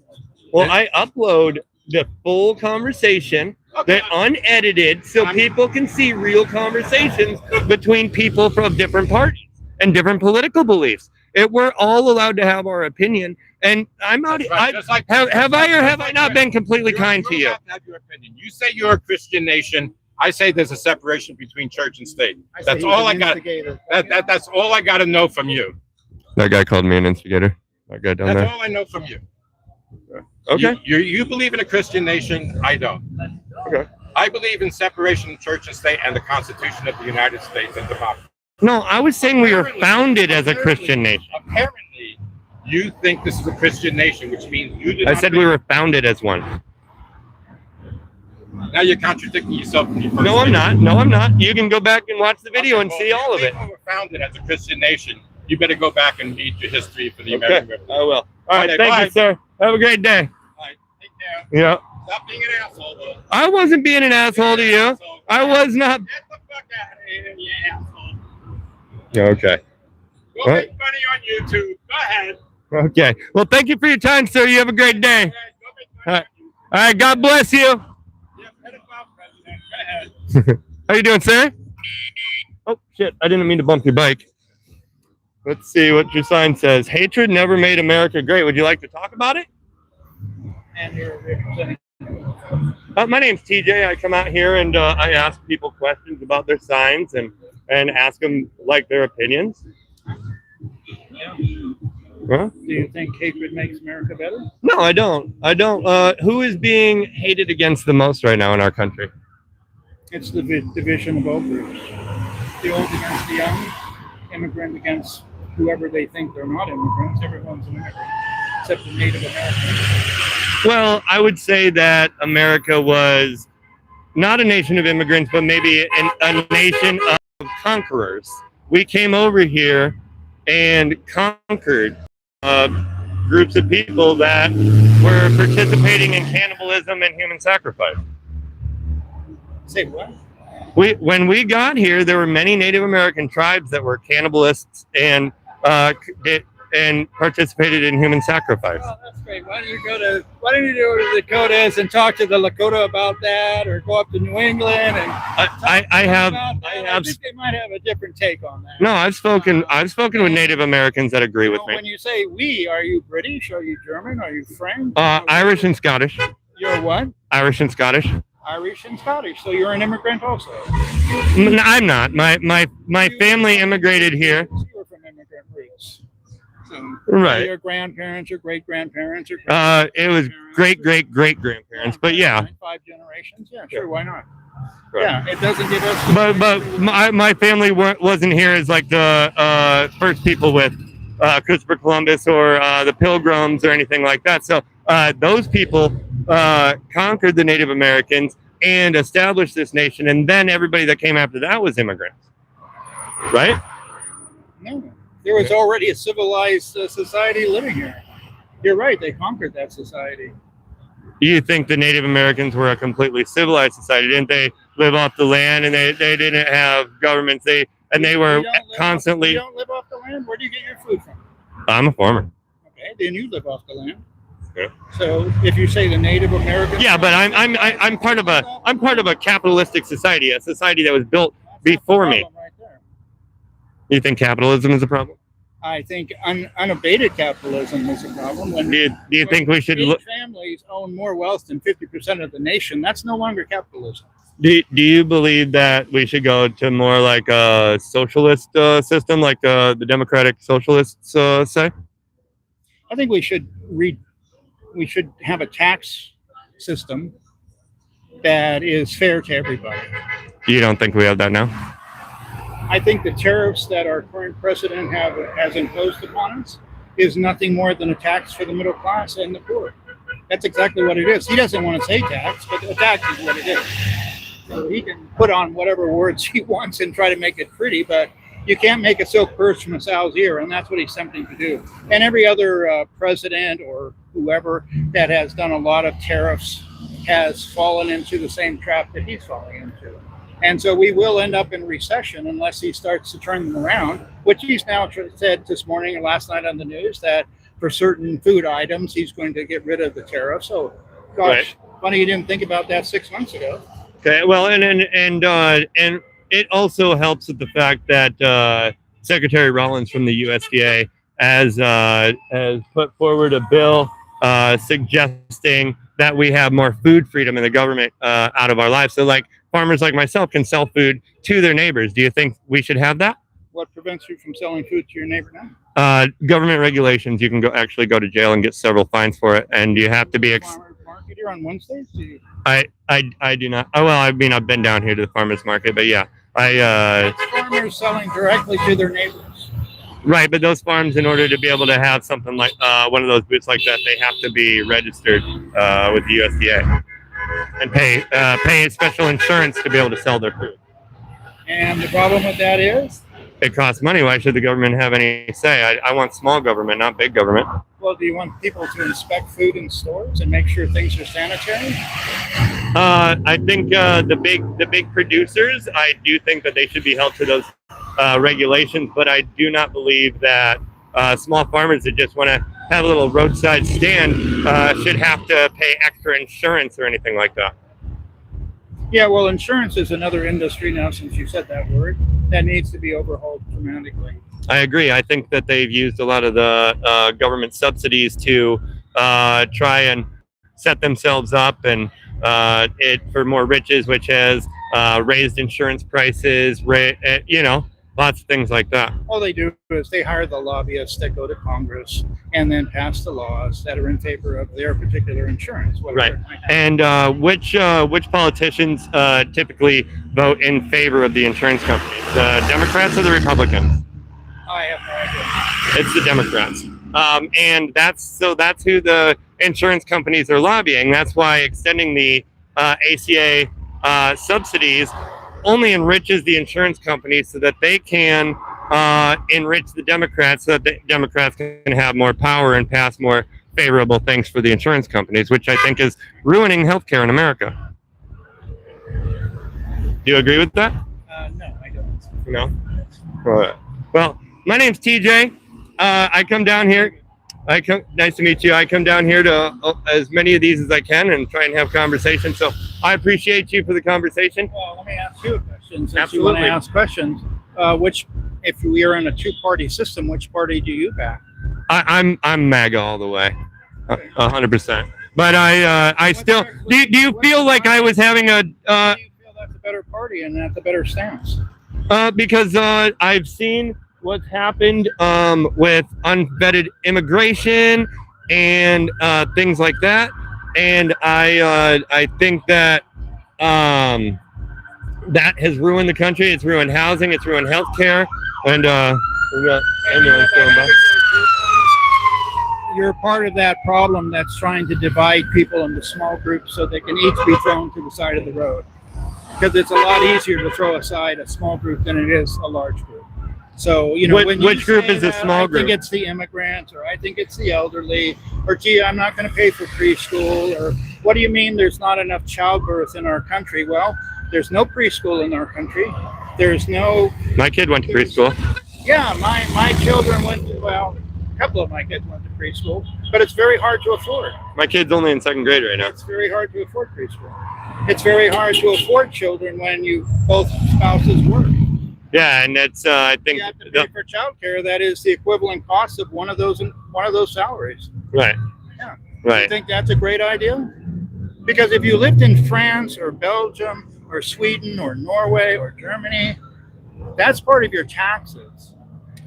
Well, I upload the full conversation, the unedited, so people can see real conversations between people from different parties and different political beliefs. We're all allowed to have our opinion. And I'm not.
That's right. Just like-
Have I or have I not been completely kind to you?
Have to have your opinion. You say you're a Christian nation. I say there's a separation between church and state. That's all I got. That's all I got to know from you.
That guy called me an instigator. That guy down
That's
there.
all I know from you.
Okay.
You believe in a Christian nation. I don't.
Okay.
I believe in separation of church and state and the Constitution of the United States and democracy.
No, I was saying we were founded as a Christian nation.
Apparently, you think this is a Christian nation, which means you did
I
not
said
think-
we were founded as one.
Now you're contradicting yourself. From your first
No, I'm
statement.
not. No, I'm not. You can go back and watch the video and see all of it.
If you were founded as a Christian nation, you better go back and read your history for the
Okay,
American Revolution.
I will. All right,
Okay,
thank
bye.
you, sir. Have a great day.
All right, take care.
Yeah.
Stop being an asshole, though.
I wasn't being an asshole to you.
Asshole.
I was not.
Get the fuck out of here, you asshole.
Okay.
Go
What?
make money on YouTube. Go ahead.
Okay. Well, thank you for your time, sir. You have a great day.
Go make money on YouTube.
All right. God bless you.
Yeah, pedophile president. Go ahead.
How you doing, sir? Oh, shit. I didn't mean to bump your bike. Let's see what your sign says. Hatred never made America great. Would you like to talk about it?
And you're representing.
My name's TJ. I come out here and I ask people questions about their signs and ask them like their opinions. Huh?
Do you think hatred makes America better?
No, I don't. I don't. Who is being hated against the most right now in our country?
It's the division of all groups. The old against the young, immigrant against whoever they think they're not immigrants. Everyone's an immigrant, except the Native Americans.
Well, I would say that America was not a nation of immigrants, but maybe a nation of conquerors. We came over here and conquered groups of people that were participating in cannibalism and human sacrifice.
Say what?
When we got here, there were many Native American tribes that were cannibalists and participated in human sacrifice.
Well, that's great. Why don't you go to the Dakotas and talk to the Lakota about that, or go up to New England and
I have
I think they might have a different take on that.
no. I've spoken with Native Americans that agree with
When
me.
you say we, are you British? Are you German? Are you French?
Irish and Scottish.
You're what?
Irish and Scottish.
Irish and Scottish. So you're an immigrant also.
I'm not. My family immigrated here.
You were from immigrant roots. So
Right.
Your grandparents, your great grandparents, your
It was great grandparents, but yeah.
5 generations. Yeah, sure. Why not?
Right.
Yeah, it doesn't give us.
But my family wasn't here as like the first people with Christopher Columbus or the Pilgrims or anything like that. So those people conquered the Native Americans and established this nation, and then everybody that came after that was immigrants, right?
No, there was already a civilized society living here. You're right. They conquered that society.
You think the Native Americans were a completely civilized society? Didn't they live off the land and they didn't have governments? They were constantly.
You don't live off the land. Where do you get your food from?
I'm a farmer.
Okay, then you live off the land.
Yeah.
So if you say the Native Americans.
Yeah, but I'm part of a capitalistic society, a society that was built before me.
Right there.
You think capitalism is a problem?
I think unabated capitalism is a problem. When,
Do you think we should
big
look?
families own more wealth than 50% of the nation, that's no longer capitalism.
Do you believe that we should go to more like a socialist system, like the democratic socialists say?
I think we should have a tax system that is fair to everybody.
You don't think we have that now?
I think the tariffs that our current president has imposed upon us is nothing more than a tax for the middle class and the poor. That's exactly what it is. He doesn't want to say tax, but a tax is what it is. So he can put on whatever words he wants and try to make it pretty, but you can't make a silk purse from a sow's ear, and that's what he's attempting to do. And every other president or whoever that has done a lot of tariffs has fallen into the same trap that he's falling into. And so we will end up in recession unless he starts to turn them around, which he's now said this morning or last night on the news that for certain food items, he's going to get rid of the tariff. So, gosh,
Right.
Funny you didn't think about that 6 months ago.
Okay. Well, and it also helps with the fact that Secretary Rollins from the USDA has put forward a bill suggesting that we have more food freedom in the government out of our lives. So like farmers like myself can sell food to their neighbors. Do you think we should have that?
What prevents you from selling food to your neighbor now?
Government regulations. You can actually go to jail and get several fines for it, and you have to be.
Farmers market here on Wednesdays?
I do not. Oh well, I mean I've been down here to the farmers market, but yeah,
It's farmers selling directly to their neighbors.
Right, but those farms, in order to be able to have something like one of those booths like that, they have to be registered with the USDA and pay special insurance to be able to sell their food.
And the problem with that is?
It costs money. Why should the government have any say? I want small government, not big government.
Well, do you want people to inspect food in stores and make sure things are sanitary?
I think the big producers, I do think that they should be held to those regulations, but I do not believe that small farmers that just want to have a little roadside stand should have to pay extra insurance or anything like that.
Yeah, well, insurance is another industry now, since you said that word, that needs to be overhauled dramatically.
I agree. I think that they've used a lot of the government subsidies to try and set themselves up and for more riches, which has raised insurance prices, lots of things like that.
All they do is they hire the lobbyists that go to Congress and then pass the laws that are in favor of their particular insurance.
Right. And which politicians typically vote in favor of the insurance companies? The Democrats or the Republicans?
I have no idea.
It's the Democrats. And that's who the insurance companies are lobbying. That's why extending the ACA subsidies only enriches the insurance companies so that they can enrich the Democrats, so that the Democrats can have more power and pass more favorable things for the insurance companies, which I think is ruining healthcare in America. Do you agree with that?
No, I don't.
No? Well, my name's TJ. I come down here. Nice to meet you. I come down here to as many of these as I can and try and have conversations. So I appreciate you for the conversation.
Well, let me ask you a question. Since
Absolutely.
you want to ask questions, if we are in a two-party system, which party do you back?
I'm MAGA all the way, 100%. But I still. Do you feel like I was having a?
Do you feel that's a better party and that's a better stance?
Because I've seen what's happened with unvetted immigration and things like that, and I think that that has ruined the country. It's ruined housing. It's ruined healthcare, and we got ambulance going by.
You're part of that problem that's trying to divide people into small groups so they can each be thrown to the side of the road. Because it's a lot easier to throw aside a small group than it is a large group. So,
which group is a small group?
I think it's the immigrants, or I think it's the elderly, or gee, I'm not going to pay for preschool, or what do you mean there's not enough childbirth in our country? Well, there's no preschool in our country. There's no.
My kid went to preschool.
Yeah, my children went to, a couple of my kids went to preschool, but it's very hard to afford.
My kid's only in second grade right now.
It's very hard to afford preschool. It's very hard to afford children when both spouses work.
Yeah, and that's I think
you have to pay for childcare. That is the equivalent cost of one of those salaries.
Right.
Yeah.
Right.
You think that's a great idea? Because if you lived in France or Belgium or Sweden or Norway or Germany, that's part of your taxes.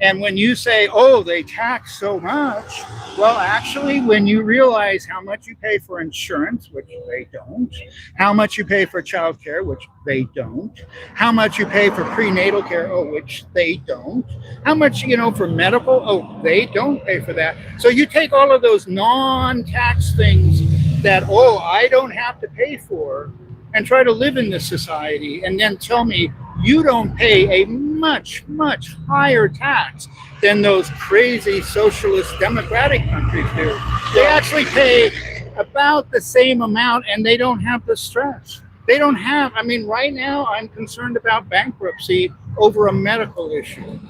And when you say, oh, they tax so much, well, actually, when you realize how much you pay for insurance, which they don't, how much you pay for childcare, which they don't, how much you pay for prenatal care, which they don't, how much, for medical, they don't pay for that. So you take all of those non-tax things that, I don't have to pay for, and try to live in this society, and then tell me you don't pay a much, much higher tax than those crazy socialist democratic countries do. They actually pay about the same amount, and they don't have the stress. They don't have, right now I'm concerned about bankruptcy over a medical issue.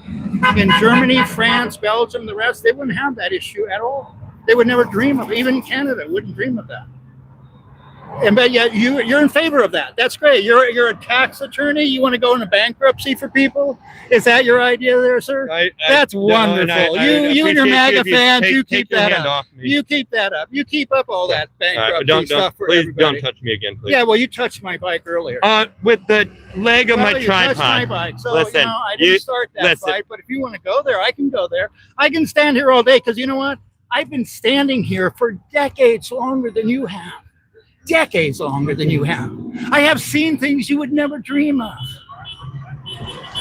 In Germany, France, Belgium, the rest, they wouldn't have that issue at all. They would never dream of it. Even Canada wouldn't dream of that. And but yet you're in favor of that. That's great. You're a tax attorney. You want to go into bankruptcy for people? Is that your idea there, sir? That's wonderful. You and your MAGA fans, you keep that up. You keep that up. You keep up all that bankruptcy stuff for everybody.
Please don't touch me again, please.
Yeah, well, you touched my bike earlier.
With the leg of my
you
tripod.
touched my bike. So,
Listen,
I didn't start that fight, but if you want to go there, I can go there. I can stand here all day because you know what? I've been standing here for decades longer than you have. Decades longer than you have. I have seen things you would never dream of.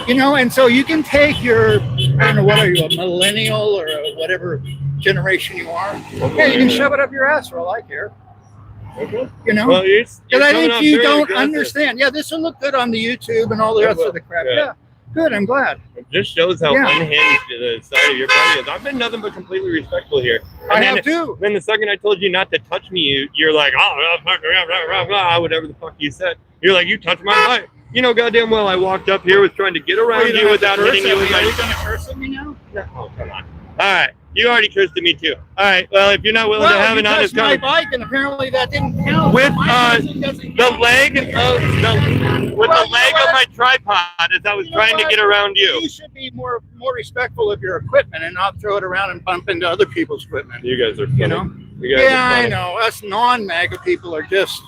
You know, and so you can take your, I don't know, what are you, a millennial or a whatever generation you are? Yeah, you can shove it up your ass for all I care.
Okay.
You know?
Well,
because I think you don't understand. Yeah, this will look good on the YouTube and all the rest of the crap. Yeah. Good, I'm glad.
It just shows how unhinged the side of your party is. I've been nothing but completely respectful here. And
I have too.
Then the second I told you not to touch me, you're like, whatever the fuck you said. You're like, you touched my bike. You know goddamn well I walked up here was trying to get around you without hitting you with my...
Are you going to curse at me now?
No, oh, come on. All right. You already cursed at me too. All right. Well, if you're not willing to have an honest
conversation, my bike, and apparently that didn't count.
With the leg of my tripod, as I was trying to get around you.
You should be more respectful of your equipment and not throw it around and bump into other people's equipment.
You guys are funny.
You know? Yeah, I know. Us non-MAGA people are just,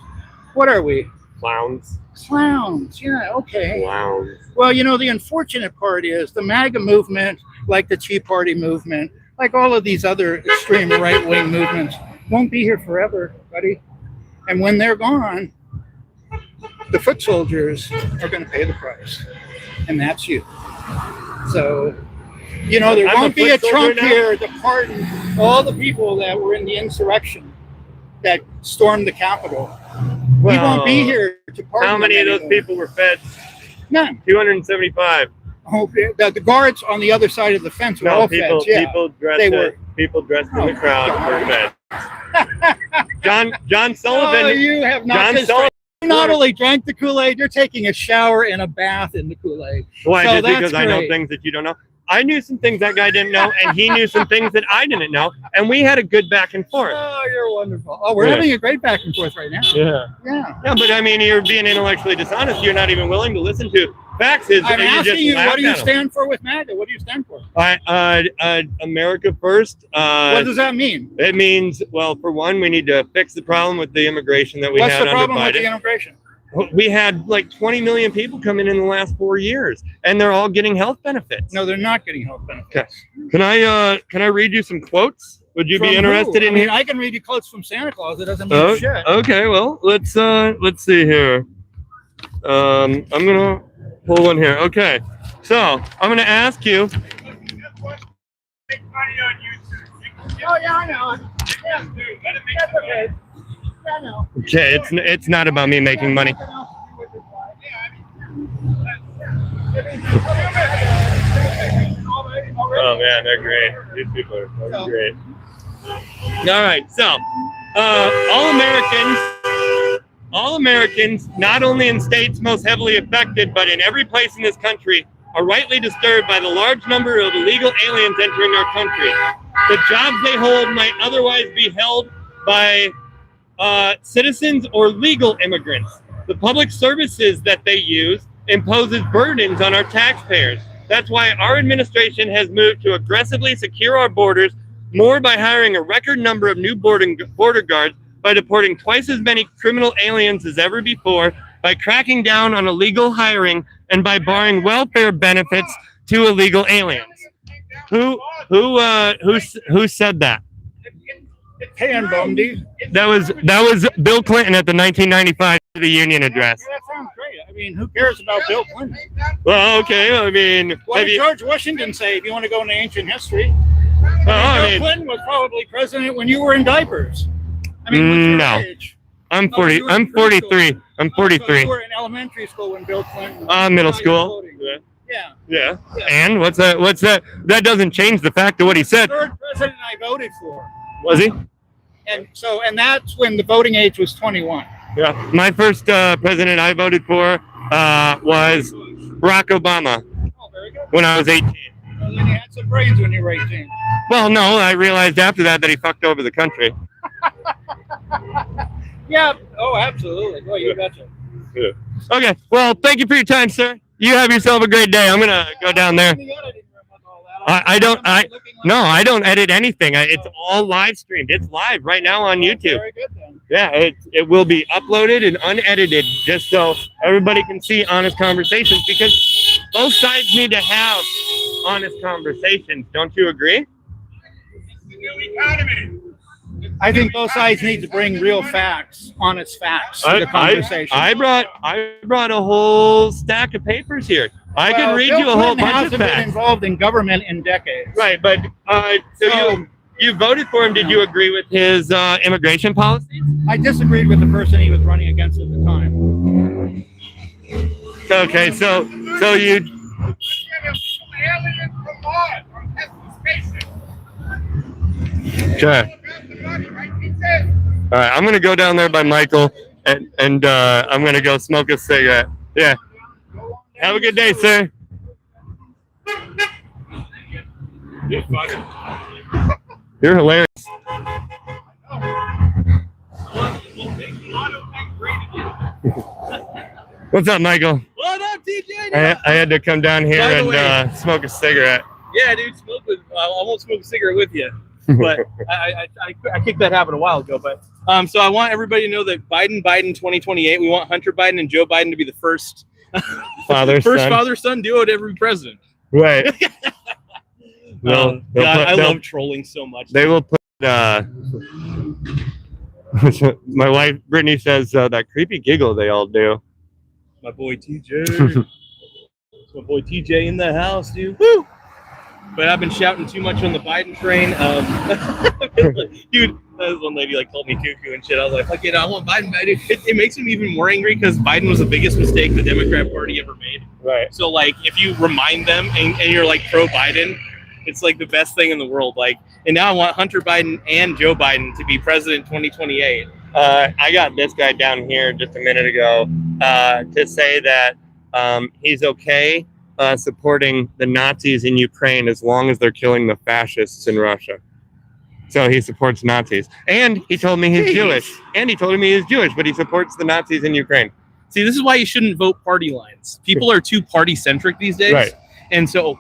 what are we?
Clowns.
Clowns. Yeah. Okay.
Clowns.
Well, you know, the unfortunate part is the MAGA movement, like the Tea Party movement, like all of these other extreme right-wing movements, won't be here forever, buddy. And when they're gone, the foot soldiers are going to pay the price. And that's you. So, you know, there won't be a Trump here to pardon all the people that were in the insurrection that stormed the Capitol. Well, he won't be here to pardon
how many of those people were fed?
None.
275.
Oh, the guards on the other side of the fence were all feds. Yeah,
people dressed in the crowd were fed. John Sullivan.
Oh, you have not. You not only drank the Kool-Aid, you're taking a shower and a bath in the Kool-Aid.
Why? So just because I know things that you don't know. I knew some things that guy didn't know, and he knew some things that I didn't know, and we had a good back and forth.
Oh, you're wonderful. Oh, we're having a great back and forth right now.
Yeah. Yeah, but I mean, you're being intellectually dishonest. You're not even willing to listen to facts.
I'm asking you, what do you stand for with MAGA? What do you stand for?
America first.
What does that mean?
It means, well, for one, we need to fix the problem with the immigration that we had under Biden.
What's the problem with the immigration?
We had like 20 million people come in the last 4 years, and they're all getting health benefits.
No, they're not getting health benefits.
Okay. Can I read you some quotes? Would you be interested in?
I can read you quotes from Santa Claus. It doesn't mean shit.
Okay, well, let's see here. I'm gonna pull one here. Okay, so I'm gonna ask you.
Oh yeah, I know. Yeah, that's okay. Yeah, I know.
Okay, it's not about me making money. Oh man, they're great. These people are great. All right, so all Americans, not only in states most heavily affected, but in every place in this country, are rightly disturbed by the large number of illegal aliens entering our country. The jobs they hold might otherwise be held by citizens or legal immigrants. The public services that they use imposes burdens on our taxpayers. That's why our administration has moved to aggressively secure our borders, more by hiring a record number of new border guards, by deporting twice as many criminal aliens as ever before, by cracking down on illegal hiring, and by barring welfare benefits to illegal aliens. Who said that? That was Bill Clinton at the 1995 to the Union address.
Yeah, that sounds great. I mean, who cares about Bill Clinton?
Well, okay. I mean,
what did George Washington say? If you want to go into ancient history, Bill Clinton was probably president when you were in diapers. I mean, what's your age?
I'm 40. I'm 43. I'm 43.
So you were in elementary school when Bill Clinton.
Middle school.
Yeah.
And what's that? That doesn't change the fact of what he said.
The third president I voted for.
Was he?
And that's when the voting age was 21.
Yeah. My first president I voted for was Barack Obama.
Oh, very good.
When I was 18.
Well, then you had some brains when you were 18.
Well, no, I realized after that he fucked over the country.
Yeah,
Oh, absolutely. Oh, you betcha.
Okay. Well, thank you for your time, sir. You have yourself a great day. I'm gonna go down there. I don't edit anything. It's all live streamed. It's live right now on YouTube.
Very good then.
Yeah, it will be uploaded and unedited just so everybody can see honest conversations, because both sides need to have honest conversations. Don't you agree?
I think both sides need to bring real facts, honest facts to the conversation.
I brought a whole stack of papers here. I can read you a whole bunch of
been
facts.
involved in government in decades.
Right, but you voted for him. Did you agree with his immigration policies?
I disagreed with the person he was running against at the time.
Okay, so you. Okay. All right, I'm gonna go down there by Michael, and I'm gonna go smoke a cigarette. Yeah. Have a good day, sir. You're hilarious. What's up, Michael?
What up, TJ?
I had to come down here and smoke a cigarette.
Yeah, dude, I won't smoke a cigarette with you. But I kicked that habit a while ago. But so I want everybody to know that Biden 2028. We want Hunter Biden and Joe Biden to be the first father-son duo to ever be president.
Right.
God, I love trolling so much.
They will put. My wife Brittany says that creepy giggle they all do.
My boy TJ. My boy TJ in the house, dude. Woo! But I've been shouting too much on the Biden train. Dude, this one lady called me cuckoo and shit. I was like, fuck it, I want Biden. It makes him even more angry because Biden was the biggest mistake the Democrat Party ever made.
Right.
So if you remind them and you're pro Biden, it's the best thing in the world. And now I want Hunter Biden and Joe Biden to be president 2028.
I got this guy down here just a minute ago to say that he's okay supporting the Nazis in Ukraine as long as they're killing the fascists in Russia. So he supports Nazis. And he told me he's Jewish. But he supports the Nazis in Ukraine.
See, this is why you shouldn't vote party lines. People are too party-centric these days.
Right.
And so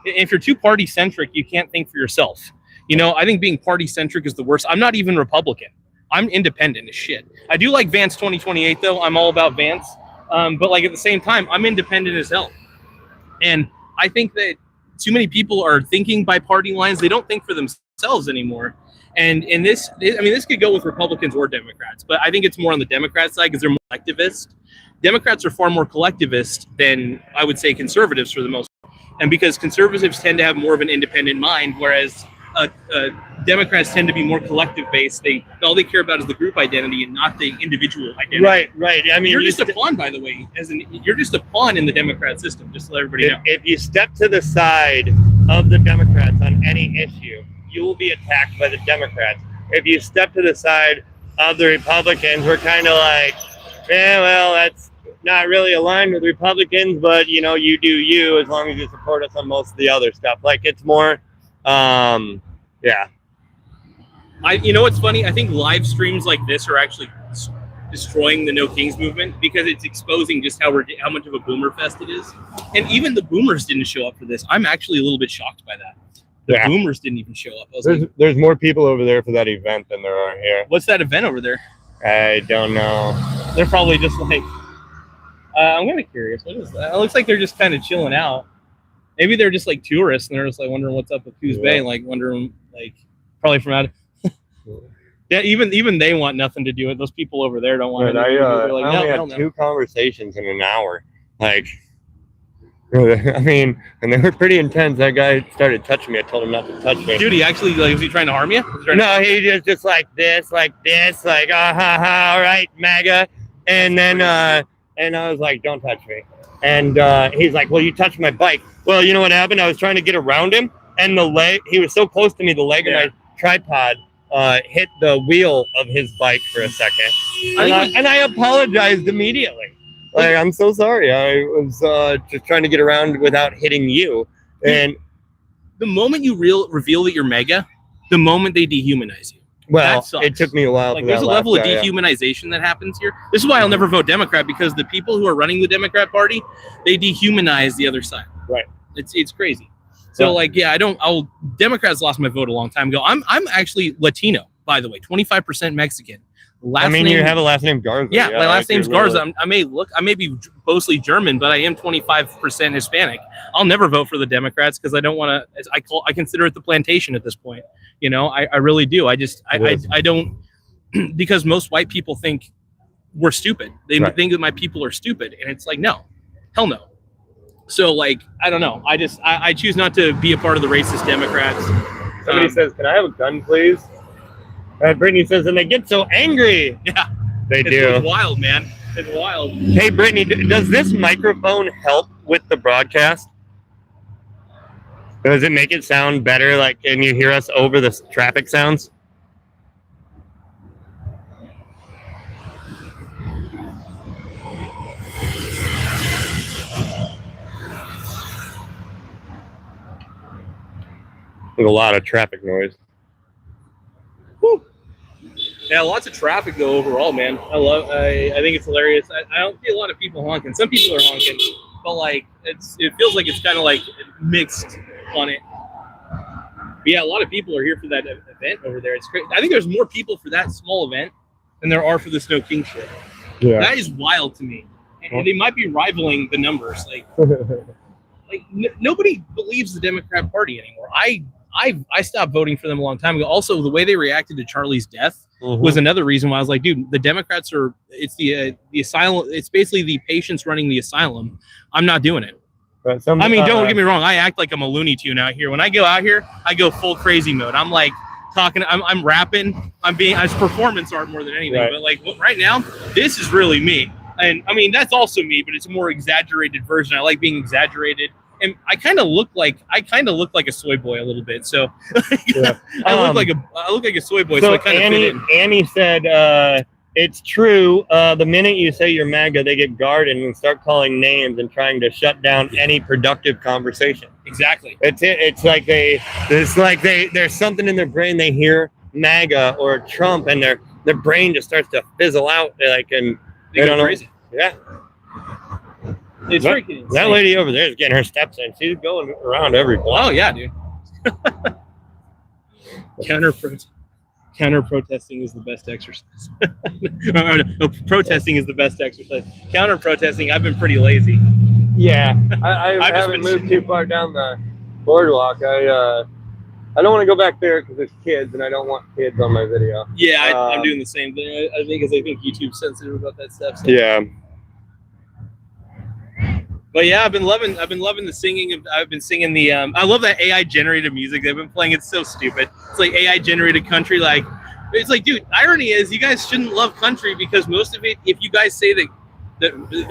if you're too party-centric, you can't think for yourself. I think being party-centric is the worst. I'm not even Republican. I'm independent as shit. I do like Vance 2028, though. I'm all about Vance. But at the same time, I'm independent as hell. And I think that too many people are thinking by party lines. They don't think for themselves anymore. And in this could go with Republicans or Democrats, but I think it's more on the Democrat side because they're more collectivist. Democrats are far more collectivist than I would say conservatives for the most part. And because conservatives tend to have more of an independent mind, whereas Democrats tend to be more collective based. All they care about is the group identity and not the individual identity.
Right. I mean,
you're just a pawn, by the way. You're just a pawn in the Democrat system. Just to let everybody know.
If you step to the side of the Democrats on any issue, you will be attacked by the Democrats. If you step to the side of the Republicans, we're kind of that's not really aligned with Republicans, but you do you as long as you support us on most of the other stuff. It's more, yeah.
You know what's funny? I think live streams like this are actually destroying the No Kings movement because it's exposing just how much of a boomer fest it is. And even the boomers didn't show up for this. I'm actually a little bit shocked by that. The boomers didn't even show up.
There's more people over there for that event than there are here.
What's that event over there?
I don't know.
They're probably just I'm kind of curious. What is that? It looks like they're just kind of chilling out. Maybe they're just tourists and they're just wondering what's up with Coos Bay, wondering probably from out. Yeah, even they want nothing to do with it. Those people over there don't want anything to do with it.
I only had 2 conversations in an hour. And they were pretty intense. That guy started touching me. I told him not to touch me.
Dude, he actually was he trying to harm you?
No, he just like this, all right, MAGA. And then and I was like, don't touch me. And he's like, well, you touched my bike. Well, you know what happened? I was trying to get around him, and he was so close to me, the leg of my tripod hit the wheel of his bike for a second. And I apologized immediately. I'm so sorry. I was just trying to get around without hitting you. And
the moment you reveal that you're MAGA, the moment they dehumanize you.
Well,
sucks.
it took me a while.
Like,
for
there's
that
a level of
last guy,
dehumanization that happens here. This is why I'll never vote Democrat, because the people who are running the Democrat Party, they dehumanize the other side.
Right.
It's crazy. So,
Yeah.
like, yeah, Democrats lost my vote a long time ago. I'm actually Latino, by the way, 25% Mexican.
I mean, you have a last name Garza.
Yeah, my last name's
you're
Garza. I may be mostly German, but I am 25% Hispanic. I'll never vote for the Democrats because I don't want to. I consider it the plantation at this point. You know, I really do. I don't, because most white people think we're stupid. They think that my people are stupid, and it's like, no, hell no. So, like, I don't know. I choose not to be a part of the racist Democrats.
Somebody says, "Can I have a gun, please?" Brittany says, and they get so angry.
Yeah,
they do.
It's wild, man. It's wild.
Hey, Brittany, does this microphone help with the broadcast? Does it make it sound better? Like, can you hear us over the traffic sounds? There's a lot of traffic noise.
Woo. Yeah, lots of traffic though overall, man. I think it's hilarious. I don't see a lot of people honking. Some people are honking, but like it feels like it's kind of like mixed on it. But yeah, a lot of people are here for that event over there. It's great. I think there's more people for that small event than there are for the Snow King shit.
Yeah.
That is wild to me. And they might be rivaling the numbers. Nobody believes the Democrat Party anymore. I stopped voting for them a long time ago. Also, the way they reacted to Charlie's death was another reason why I was like, dude, the Democrats it's the asylum. It's basically the patients running the asylum. I'm not doing it. I mean, don't get me wrong. I act like I'm a Looney Tune out here. When I go out here, I go full crazy mode. I'm like talking. I'm rapping. It's performance art more than anything.
Right.
But like right now, this is really me. And I mean, that's also me, but it's a more exaggerated version. I like being exaggerated. And I kind of look like a soy boy a little bit. So
Yeah.
I look like a soy boy. So I kind of fit in.
Annie said, it's true. The minute you say you're MAGA, they get guarded and start calling names and trying to shut down any productive conversation.
Exactly.
It's like there's something in their brain. They hear MAGA or Trump, and their brain just starts to fizzle out. They don't know. Crazy. Yeah.
It's freaking insane.
That lady over there is getting her steps in. She's going around every block.
Oh yeah, dude. Counter protesting is the best exercise. No, protesting is the best exercise. Counter protesting, I've been pretty lazy.
Yeah, I haven't moved too far down the boardwalk. I don't want to go back there because there's kids, and I don't want kids on my video.
Yeah, I'm doing the same thing. I think YouTube's sensitive about that stuff. So.
Yeah.
But yeah, I've been loving the singing. I've been singing the I love that AI generated music they've been playing. It's so stupid. It's like AI generated country. Like, it's like, dude, irony is you guys shouldn't love country because most of it, if you guys say that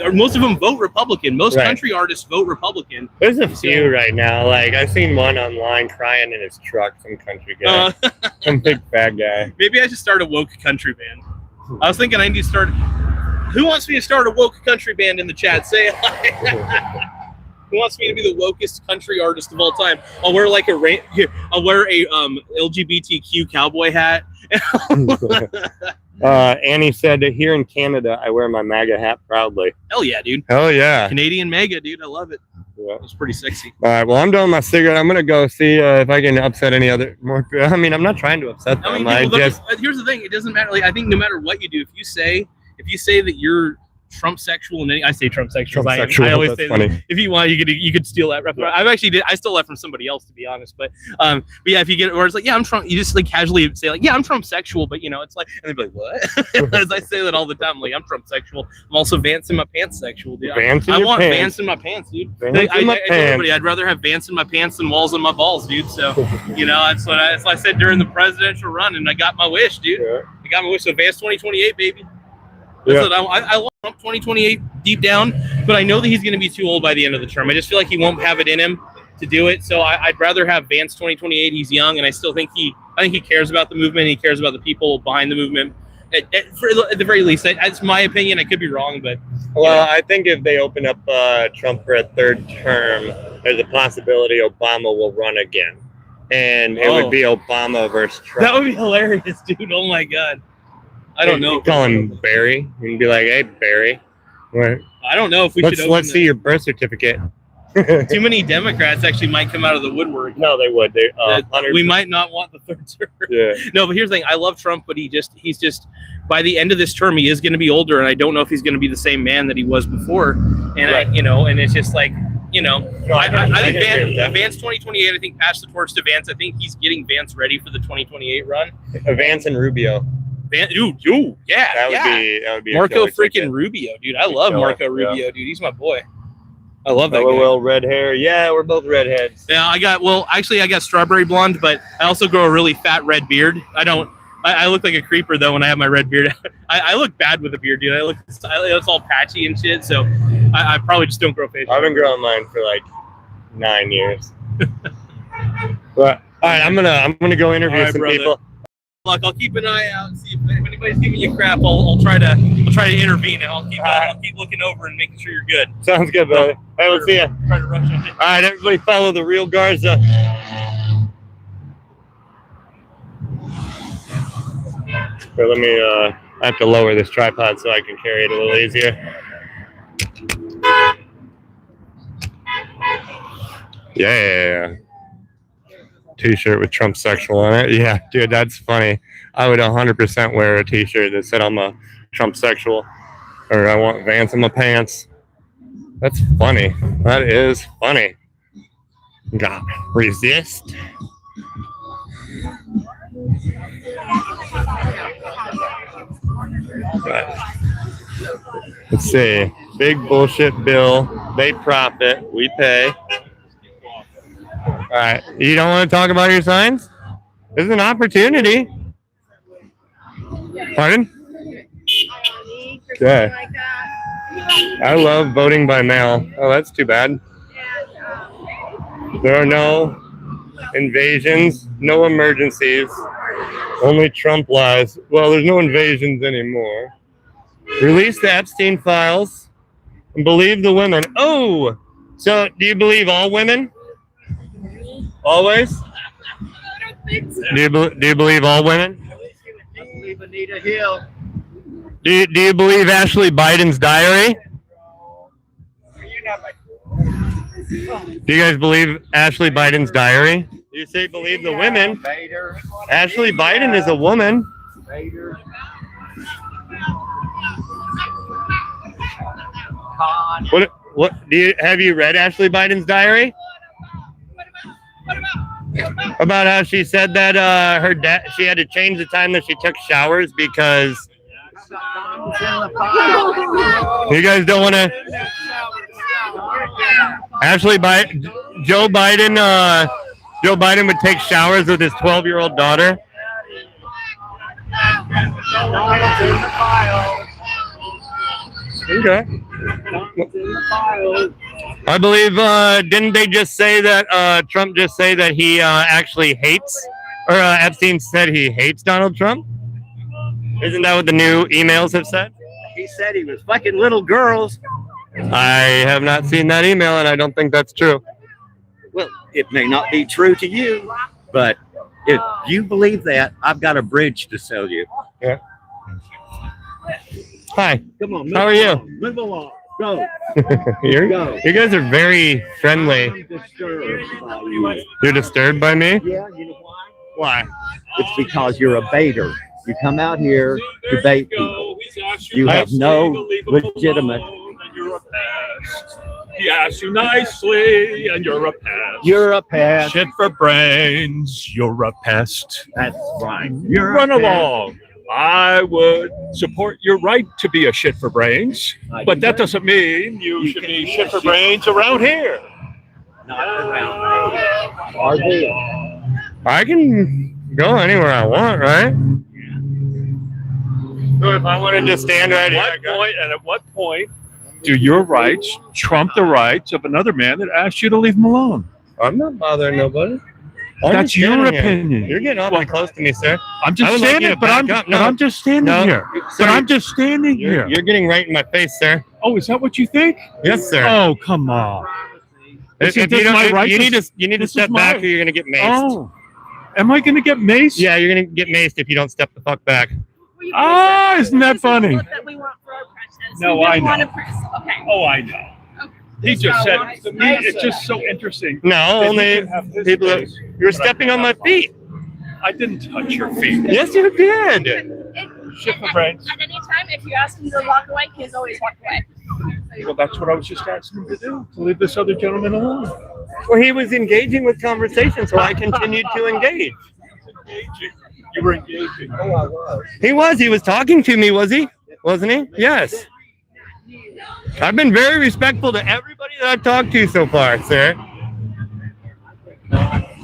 or most of them vote Republican. Most country artists vote Republican.
There's a few right now. Like, I've seen one online crying in his truck, some country guy. Some big fat guy.
Maybe I should start a woke country band. I was thinking I need to start. Who wants me to start a woke country band in the chat? Say it. Who wants me to be the wokest country artist of all time? I'll wear like I'll wear a LGBTQ cowboy hat.
Annie said that here in Canada, I wear my MAGA hat proudly.
Hell yeah, dude.
Hell yeah.
Canadian MAGA, dude. I love it.
Yeah.
It's pretty sexy.
All right, well, I'm done with my cigarette. I'm going to go see if I can upset any other more. I mean, I'm not trying to upset them.
Here's the thing. It doesn't matter. Like, I think no matter what you do, if you say that you're Trump sexual, and I say Trump sexual. I always say
funny.
That. If you want, you could steal that reference. I stole that from somebody else, to be honest. But yeah, if you get it, where it's like, yeah, I'm Trump. You just like casually say like, yeah, I'm Trump sexual, but it's like, and they'd be like, what? As I say that all the time, like, I'm Trump sexual. I'm also Vance in my pants sexual, dude. I want Vance in my pants, dude. I tell everybody, I'd rather have Vance in my pants than walls in my balls, dude. So that's what I said during the presidential run, and I got my wish, dude. Yeah. I got my wish. So Vance 2028, baby. Yeah. I love Trump 2028 deep down, but I know that he's going to be too old by the end of the term. I just feel like he won't have it in him to do it. So I'd rather have Vance 2028. He's young, and I still think he cares about the movement. He cares about the people behind the movement. At the very least, that's my opinion. I could be wrong, but
I think if they open up Trump for a third term, there's a possibility Obama will run again. and it would be Obama versus Trump.
That would be hilarious, dude. Oh my god. I don't know.
You call him Barry. You can be like, "Hey, Barry,
I don't know if we should.
let's see your birth certificate."
Too many Democrats actually might come out of the woodwork.
No, they would.
We might not want the third term.
Yeah.
No, but here's the thing. I love Trump, but he's just by the end of this term, he is going to be older, and I don't know if he's going to be the same man that he was before. And
Right.
and it's just like, I think
agree.
Vance 2028. I think pass the torch to Vance. I think he's getting Vance ready for the 2028 run.
Vance and Rubio.
Yeah,
That would be a
Marco
killer
freaking
ticket.
Rubio, dude. I love
Killer,
Marco Rubio, dude. He's my boy. I love that guy.
LOL, red hair. Yeah, we're both redheads.
Yeah, I got strawberry blonde, but I also grow a really fat red beard. I look like a creeper though when I have my red beard. I look bad with a beard, dude. It's all patchy and shit. So I probably just don't grow facial.
I've been growing mine for like 9 years. But all right, I'm gonna go interview some people.
Look, I'll keep an eye out and see if anybody's giving you crap. I'll try to intervene, and I'll keep looking over and making sure you're good.
Sounds good, brother. All right, we'll see ya.
Try to rush you.
All right, everybody, follow the real Garza. Here, let me. I have to lower this tripod so I can carry it a little easier. Yeah. T-shirt with Trump sexual on it. Yeah, dude, that's funny. I would 100% wear a T-shirt that said I'm a Trump sexual, or I want Vance in my pants. That's funny. That is funny. God, resist. Right. Let's see. Big bullshit bill. They profit. We pay. All right. You don't want to talk about your signs? There's an opportunity. Pardon? Okay. I love voting by mail. Oh, that's too bad. There are no invasions, no emergencies, only Trump lies. Well, there's no invasions anymore. Release the Epstein files and believe the women. Oh, so do you believe all women? Always?
I don't think so.
Do you believe all women?
I believe Anita Hill.
Do you believe Ashley Biden's diary? Do you guys believe Ashley Biden's diary? You say believe the women. Ashley Biden is a woman. What have you read Ashley Biden's diary? About how she said that her dad, she had to change the time that she took showers because you guys don't want to. Joe Biden would take showers with his 12-year-old daughter. Okay. I believe, didn't they just say that, Trump just say that he actually hates, or Epstein said he hates Donald Trump? Isn't that what the new emails have said?
He said he was fucking little girls.
I have not seen that email, and I don't think that's true.
Well, it may not be true to you, but if you believe that, I've got a bridge to sell you.
Yeah. Hi.
Come on.
How are you?
Move along. Go.
You guys are very friendly.
I'm disturbed by you.
You're disturbed by me?
Yeah, you know why?
Why?
It's because you're a baiter. You come out here to bait people. You have no legitimate.
He asks you nicely, and you're a pest.
You're a pest.
Shit for brains, you're a pest.
That's right. You're
Run
a pest.
along. I would support your right to be a shit for brains, but that doesn't mean you should be shit for brains around here.
Not around me. Or there.
I can go anywhere I want, right? So if I wanted to stand right here,
At what point do your rights trump the rights of another man that asked you to leave him alone?
I'm not bothering nobody. I'm
That's
just
your
standing here.
opinion.
You're getting awfully close to me, sir.
I'm
I
just
would like you
standing,
to
but I'm
back up. No.
just standing
No.
here.
Sir,
But I'm just standing here.
You're getting right in my face, sir.
Oh, is that what you think?
Yes, sir.
Oh, come on.
If
This
you
is my
don't,
right
you
to-
need to
this is
step
my-
back, or you're gonna get maced.
Oh, Am I going to get maced?
Yeah, you're gonna get maced if you don't step the fuck back.
Ah, isn't that funny?
That we want for our president.
No,
We
I
didn't want
know.
to press. Okay.
Oh, I know. He just said, to me, it's just so interesting.
No,
that you
only
can have his
people.
face,
You're
but I
stepping on my
can't.
feet.
I didn't touch your feet.
Yes, you did.
Shit for brains.
At any time, if you ask him to walk away, he's always walked away.
Well, that's what I was just asking him to do, to leave this other gentleman alone.
Well, he was engaging with conversation, so I continued to engage.
Engaging. You were engaging.
Oh, I was. He was. He was talking to me, was he? Wasn't he? Yes. I've been very respectful to everybody that I've talked to so far, sir.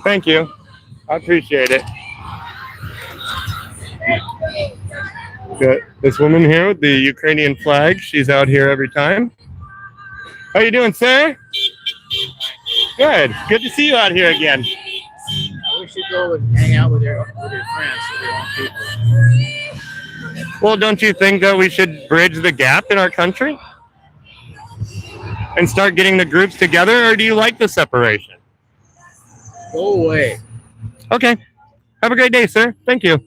Thank you. I appreciate it. Got this woman here with the Ukrainian flag. She's out here every time. How you doing, sir? Good. Good to see you out here again.
We should go and hang out with your friends.
Well, don't you think that we should bridge the gap in our country and start getting the groups together, or do you like the separation?
Go away.
Okay. Have a great day, sir. Thank you.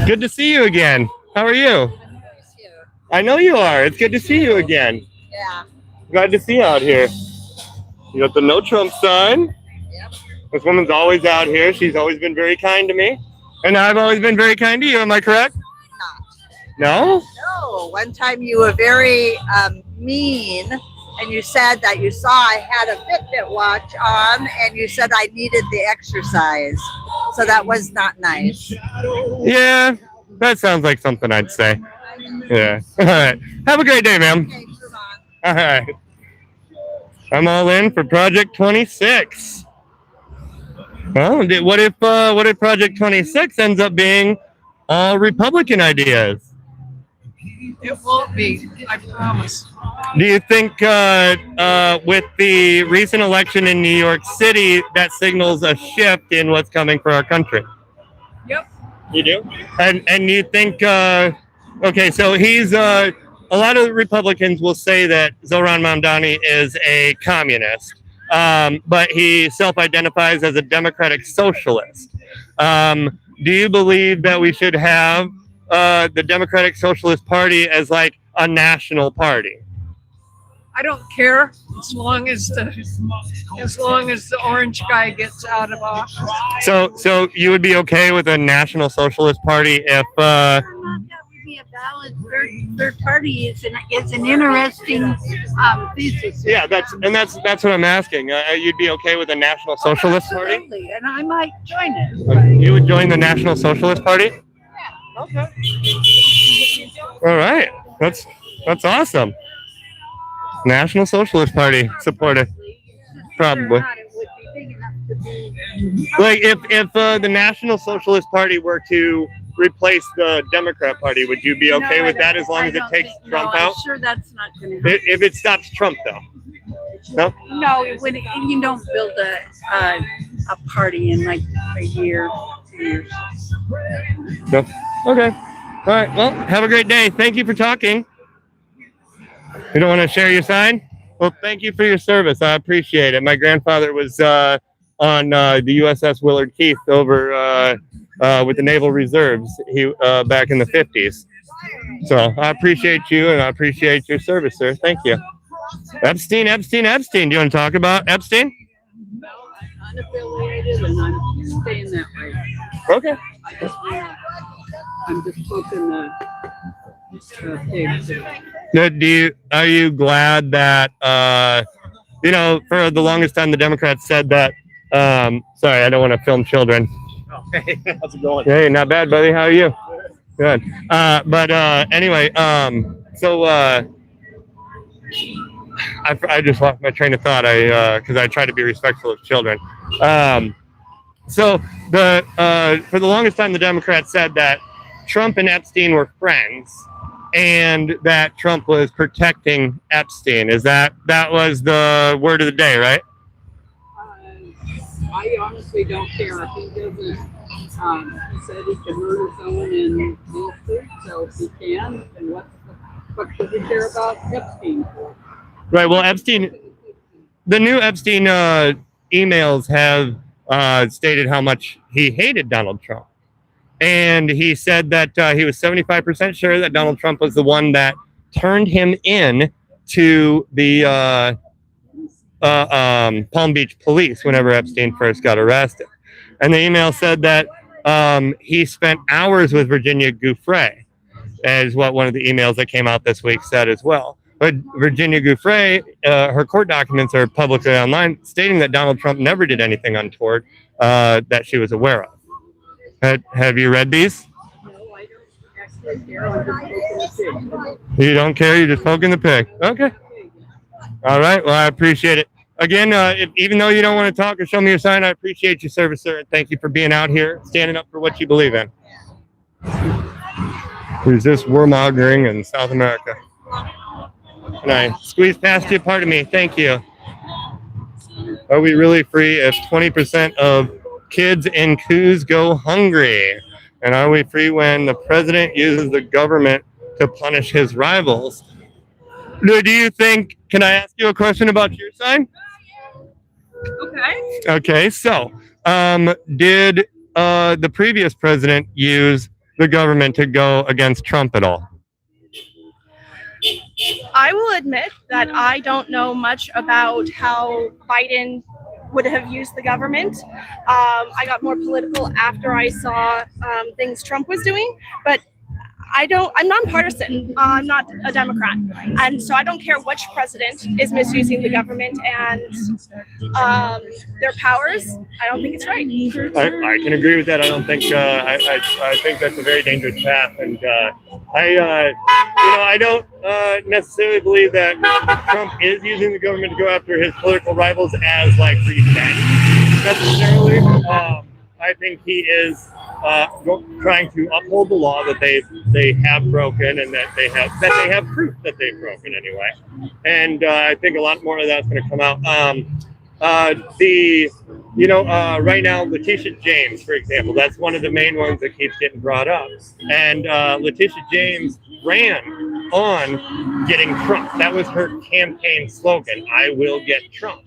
Good to see you again. How are you? I know you are. It's good to see you again.
Yeah.
Glad to see you out here. You got the no Trump sign.
Yep.
This woman's always out here. She's always been very kind to me. And I've always been very kind to you. Am I correct? No?
No. One time you were very mean, and you said that you saw I had a Fitbit watch on, and you said I needed the exercise. So that was not nice.
Yeah, that sounds like something I'd say. Yeah. All right. Have a great day, ma'am.
Okay, move on.
All right. I'm all in for Project 26. Well, what if Project 26 ends up being all Republican ideas?
It won't be, I promise.
Do you think with the recent election in New York City, that signals a shift in what's coming for our country?
Yep.
You do? And you think, okay, so he's, a lot of Republicans will say that Zohran Mamdani is a communist, but he self-identifies as a democratic socialist. Do you believe that we should have the Democratic Socialist Party as like a national party?
I don't care as long as the orange guy gets out of office.
So you would be okay with a National Socialist Party if
That would be a valid third party. It's an interesting thesis.
yeah, that's what I'm asking. You'd be okay with a National Socialist Party?
Absolutely, and I might join it.
You would join the National Socialist Party? Okay. All right. That's awesome. National Socialist Party supporter. Probably.
It would be big enough to be.
Like if the National Socialist Party were to replace the Democrat Party, would you be okay with that as long as it takes Trump out?
I'm sure that's not going to happen.
If it stops Trump, though. No?
No, you don't build a party in like a year, 2 years.
No. Okay. All right. Well, have a great day. Thank you for talking. You don't want to share your sign? Well, thank you for your service. I appreciate it. My grandfather was on the USS Willard Keith over with the Naval Reserves. He back in the 50s. So I appreciate you and I appreciate your service, sir. Thank you. Epstein. Do you want to talk about Epstein?
Unaffiliated, and I'm staying that way.
Okay.
I'm just poking the pigs.
Are you glad that for the longest time the Democrats said that sorry, I don't want to film children.
Oh, hey, how's it going?
Hey, not bad, buddy. How are you? Good. But anyway, so I just lost my train of thought. Because I try to be respectful of children. So for the longest time the Democrats said that Trump and Epstein were friends, and that Trump was protecting Epstein. That was the word of the day, right?
I honestly don't care if he doesn't. He said he can murder someone in Wilford, so if he can, then what should we care about Epstein for?
Right. Well, the new Epstein emails have stated how much he hated Donald Trump. And he said that he was 75% sure that Donald Trump was the one that turned him in to the Palm Beach police whenever Epstein first got arrested. And the email said that he spent hours with Virginia Giuffre, is what one of the emails that came out this week said as well. But Virginia Giuffre, her court documents are publicly online, stating that Donald Trump never did anything untoward that she was aware of. Have you read these?
No, I don't actually care.
You don't care? You're just poking the pig. Okay. All right. Well, I appreciate it. Again, even though you don't want to talk or show me your sign, I appreciate your service, sir, and thank you for being out here, standing up for what you believe in. Resist warmongering in South America. Can I squeeze past you? Pardon me. Thank you. Are we really free if 20% of kids in Coos go hungry? And are we free when the president uses the government to punish his rivals? Do you think, can I ask you a question about your sign?
Okay.
Okay, so did the previous president use the government to go against Trump at all?
I will admit that I don't know much about how Biden would have used the government. I got more political after I saw things Trump was doing, but I'm nonpartisan. I'm not a Democrat. And so I don't care which president is misusing the government and their powers. I don't think it's right.
I can agree with that. I don't think, I think that's a very dangerous path. And I don't necessarily believe that Trump is using the government to go after his political rivals as like revenge necessarily. I think he is trying to uphold the law that they have broken and that they have proof that they've broken anyway. And I think a lot more of that's going to come out. Right now, Letitia James, for example, that's one of the main ones that keeps getting brought up. And Letitia James ran on getting Trump. That was her campaign slogan, I will get Trump,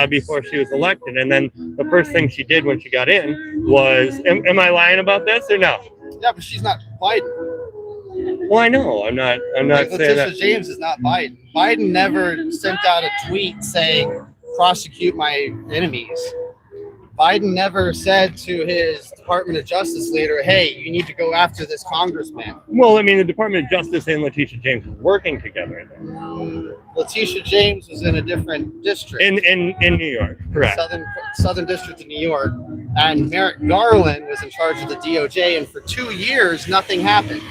before she was elected. And then the first thing she did when she got in was, am I lying about this or no?
Yeah, but she's not Biden.
Well, I know. I'm not
Like
saying
Letitia
that.
James is not Biden. Biden never sent out a tweet saying, prosecute my enemies. Biden never said to his Department of Justice leader, hey, you need to go after this congressman.
Well, I mean, the Department of Justice and Letitia James were working together.
Letitia James was in a different district.
In New York, correct.
Southern District of New York. And Merrick Garland was in charge of the DOJ, and for 2 years, nothing happened.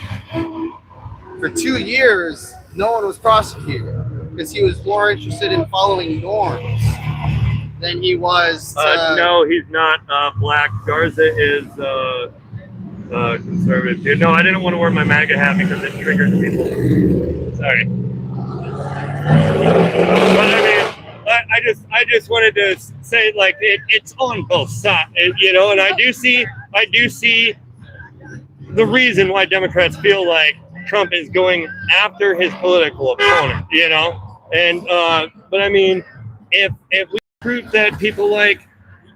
For 2 years, no one was prosecuted because he was more interested in following norms than he was.
No, he's not black. Garza is conservative. No, I didn't want to wear my MAGA hat because it triggers people. Sorry. But I mean, I just wanted to say, like, it's on both sides, and I do see the reason why Democrats feel like Trump is going after his political opponent, and but I mean, if we prove that people like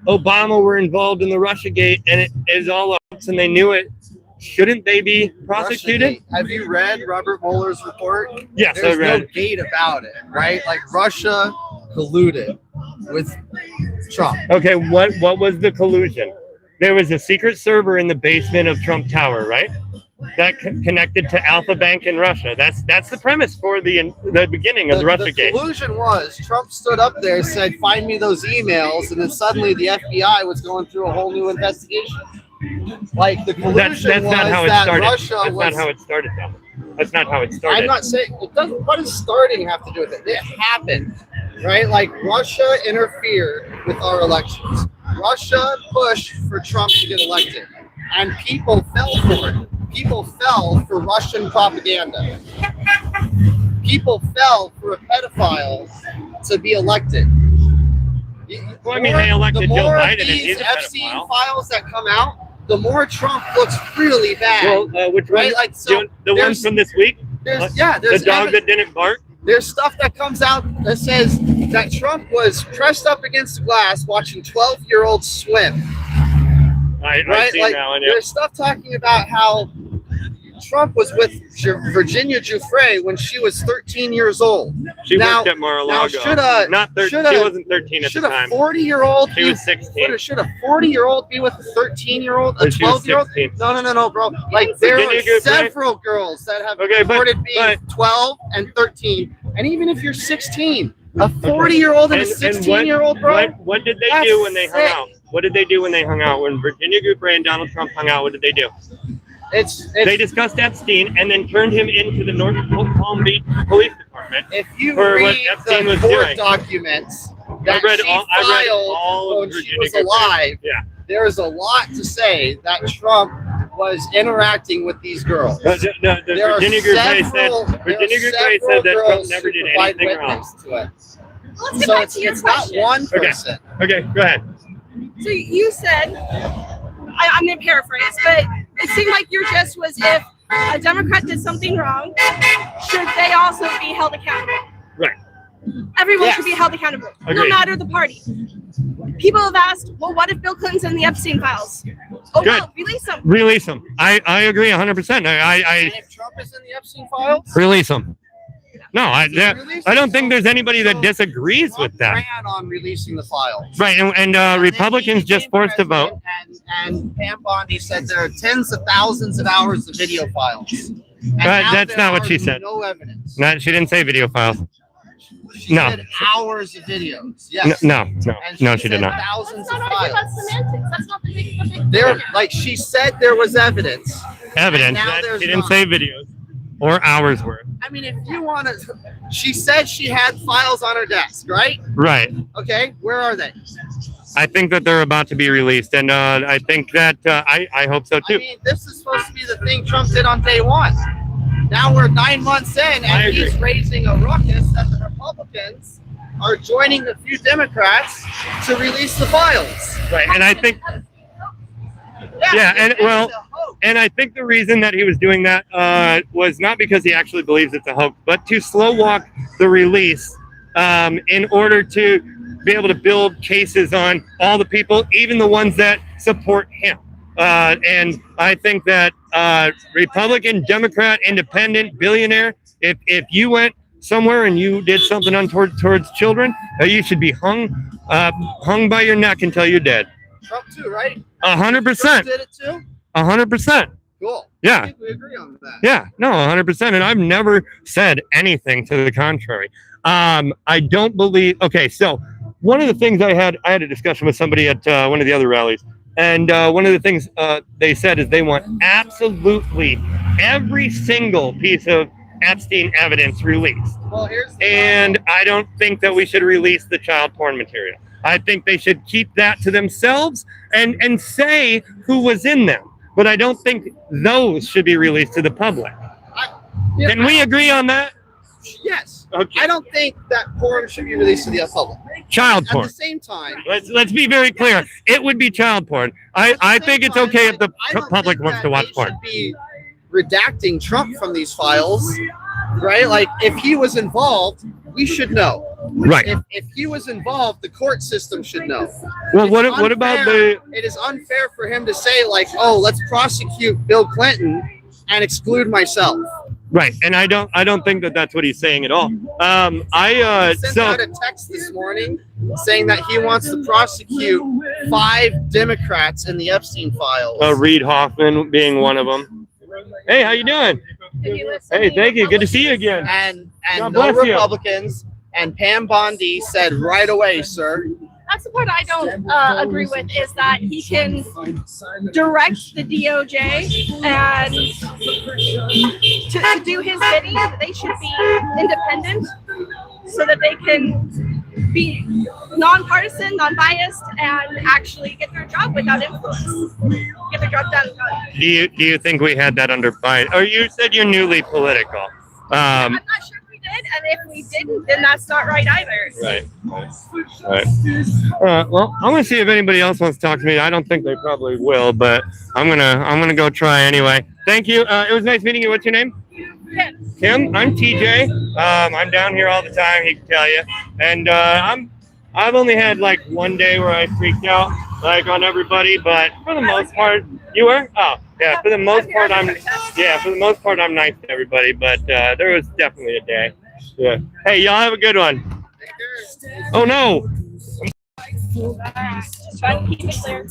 Obama were involved in the Russiagate and it is all a hoax and they knew it, shouldn't they be prosecuted?
Have you read Robert Mueller's report?
Yes,
There's
I read.
no gate about it, right? Like Russia colluded with Trump.
Okay, what was the collusion? There was a secret server in the basement of Trump Tower, right? That connected to Alpha Bank in Russia. That's the premise for the beginning of the Russiagate.
The collusion was Trump stood up there, said, "Find me those emails," and then suddenly the FBI was going through a whole new investigation. Like the collusion
that's not how it
that
started.
Russia
That's
was.
not how it started, though. That's not how it started.
I'm not saying it doesn't. What does starting have to do with it? It happened, right? Like Russia interfered with our elections. Russia pushed for Trump to get elected, and people fell for it. People fell for Russian propaganda. People fell for a pedophile to be elected.
Well, I mean, they elected
the
Joe
more
Biden,
of
and
these
he's a
Epstein
pedophile.
files that come out, the more Trump looks really bad.
Well, which
right?
one?
Like, so
The ones from this week?
there's
the dog that didn't bark?
There's stuff that comes out that says that Trump was pressed up against the glass watching 12-year-olds swim.
I've
Right?
seen
Like,
that one, yeah.
there's stuff talking about how Trump was with Virginia Giuffre when she was 13 years old.
She
now,
worked at Mar-a-Lago.
Now,
Not 13.
should a-
She wasn't 13 at the
should
time.
a 40-year-old
She was 16.
Should a 40-year-old be with a 13-year-old, a
She was
12-year-old?
16.
No, bro. Like, there
Virginia
are
Giuffre-
several girls that have reported being 12 and 13. And even if you're 16, a 40-year-old and a 16-year-old, bro.
What did they
That's
do when they hung
sick.
out? What did they do when they hung out? When Virginia Giuffre and Donald Trump hung out, what did they do? They discussed Epstein and then turned him into the North Palm Beach Police Department.
If you
for what
read
Epstein
the
was
court
doing.
documents
I
that
read
she
all
filed
of
when she
Virginia
was
Giuffre.
alive,
Yeah.
there's a lot to say that Trump was interacting with these girls.
The
There are
Virginia Giuffre
several-
said
there are
Virginia Giuffre
several
said that Trump
girls
never
who
did
provide
anything wrong.
witness to it.
Let's get
So
back to your
it's not
question.
one person.
Okay, go ahead.
So you said, I'm going to paraphrase, but it seemed like your gist was if a Democrat did something wrong, should they also be held accountable?
Right.
Everyone
Yes.
should be held accountable, no
Agreed.
matter the party. People have asked, well, what if Bill Clinton's in the Epstein files? Oh,
Good.
no, release them.
Release him. I agree 100%. I
And if Trump is in the Epstein files,
release him. No, I don't think there's anybody that disagrees with that.
ran on releasing the files.
Right, and Republicans just forced to vote.
And Pam Bondi said there are tens of thousands of hours of video files. And now
That's
there
not what
are
she said.
No evidence.
No, she didn't say video files.
She
No.
said hours of videos. Yes.
No,
And
no, she did
said
not.
Thousands
That's
of
not arguing about
files.
semantics. That's not the big
There, like she said, there was evidence.
Evidence
And now
that
there's
she didn't
not.
say videos or hours worth.
I mean, if you want to, she said she had files on her desk, right?
Right.
Okay, where are they?
I think that they're about to be released, and I think that I hope so
I
too.
mean, this is supposed to be the thing Trump did on day one. Now we're 9 months in,
I
and
agree.
he's raising a ruckus that the Republicans are joining the few Democrats to release the files.
Right, and I think yeah, and
it's
well,
a hoax.
and I think the reason that he was doing that was not because he actually believes it's a hoax, but to slow walk the release in order to be able to build cases on all the people, even the ones that support him. And I think that Republican, Democrat, Independent, billionaire, if you went somewhere and you did something untoward towards children, you should be hung by your neck until you're dead.
Trump too, right?
100%.
Trump did it too?
100%.
Cool.
Yeah.
I think we agree on that.
Yeah, no, 100%. And I've never said anything to the contrary. I don't believe. Okay, so one of the things I had a discussion with somebody at one of the other rallies, and one of the things they said is they want absolutely every single piece of Epstein evidence released.
Well, here's
And I don't think that we should release the child porn material. I think they should keep that to themselves and say who was in them. But I don't think those should be released to the public. Can we agree on that?
Yes.
Okay.
I don't think that porn should be released to the public.
Child
At
porn.
the same time,
Let's be very clear. It would be child porn. I think it's okay if the
I don't
public
think
wants to
that
watch
they
porn.
should be redacting Trump from these files, right? Like, if he was involved, we should know.
Right.
If he was involved, the court system should know.
Well,
It's
what about
unfair-
the?
It is unfair for him to say, like, "Oh, let's prosecute Bill Clinton and exclude myself."
Right, and I don't think that that's what he's saying at all.
He sent out a text this morning saying that he wants to prosecute 5 Democrats in the Epstein files.
Reid Hoffman being one of them. Hey, how you doing? Hey, thank you. Good to see you again.
And
God
no
bless you.
Republicans. And Pam Bondi said right away, sir.
That's the part I don't agree with, is that he can direct the DOJ and to do his bidding. They should be independent so that they can be nonpartisan, non-biased, and actually get their job without influence. Get their job done.
Do you think we had that under Biden? Or you said you're newly political.
I'm not sure if we did, and if we didn't, then that's not right either.
Right. Well, I'm gonna see if anybody else wants to talk to me. I don't think they probably will, but I'm gonna go try anyway. Thank you. It was nice meeting you. What's your name? Kim, I'm TJ. I'm down here all the time. He can tell you, and I've only had like one day where I freaked out like on everybody, but for the most part, you were. Oh, yeah. For the most part, I'm nice to everybody, but there was definitely a day. Yeah. Hey, y'all have a good one. Oh no!
Just trying to keep it clear.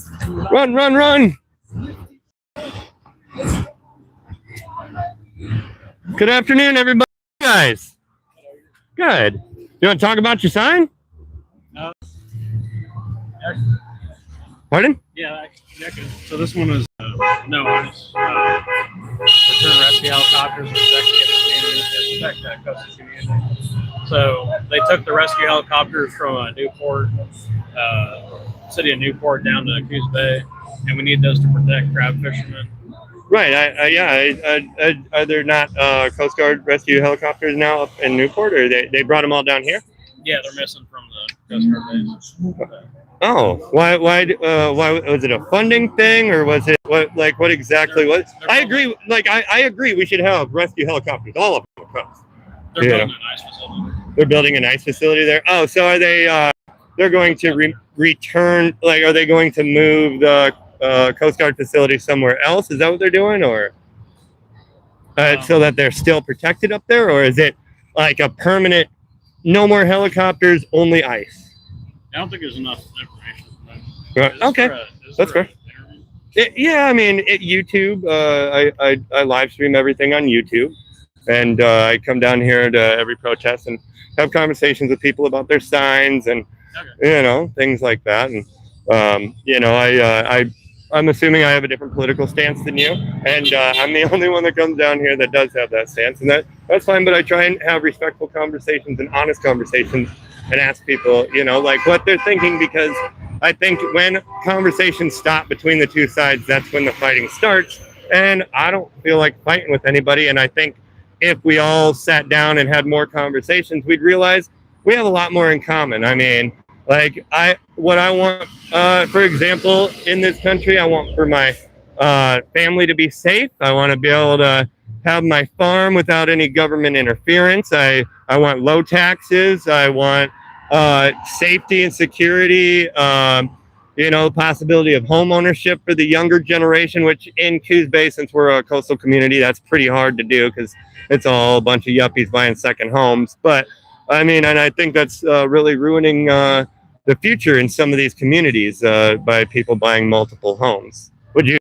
Run, run, run! Good afternoon, everybody. Guys, good. You want to talk about your sign?
No.
Pardon?
Yeah, so this one is return rescue helicopters and protect that coastal community. So they took the rescue helicopters from Newport, city of Newport, down to Coos Bay, and we need those to protect crab fishermen.
Right. Are there not Coast Guard rescue helicopters now up in Newport, or they brought them all down here?
Yeah, they're missing from the Coast Guard base.
Oh, why was it a funding thing, or was it what exactly was? I agree. I agree. We should have rescue helicopters, all of them.
They're building an ice facility.
They're building an ice facility there. Oh, so are they? They're going to return. Are they going to move the Coast Guard facility somewhere else? Is that what they're doing, or so that they're still protected up there, or is it like a permanent, no more helicopters, only ice?
I don't think there's enough information.
Right. Okay, that's fair. Yeah, I mean, YouTube. I live stream everything on YouTube, and I come down here to every protest and have conversations with people about their signs and things like that. And I'm assuming I have a different political stance than you, and I'm the only one that comes down here that does have that stance, and that's fine. But I try and have respectful conversations and honest conversations, and ask people, what they're thinking, because I think when conversations stop between the two sides, that's when the fighting starts. And I don't feel like fighting with anybody. And I think if we all sat down and had more conversations, we'd realize we have a lot more in common. I mean, what I want, for example, in this country, I want for my family to be safe. I want to be able to have my farm without any government interference. I want low taxes. I want safety and security. Possibility of home ownership for the younger generation, which in Coos Bay, since we're a coastal community, that's pretty hard to do because it's all a bunch of yuppies buying second homes. But I mean, and I think that's really ruining the future in some of these communities by people buying multiple homes. Would you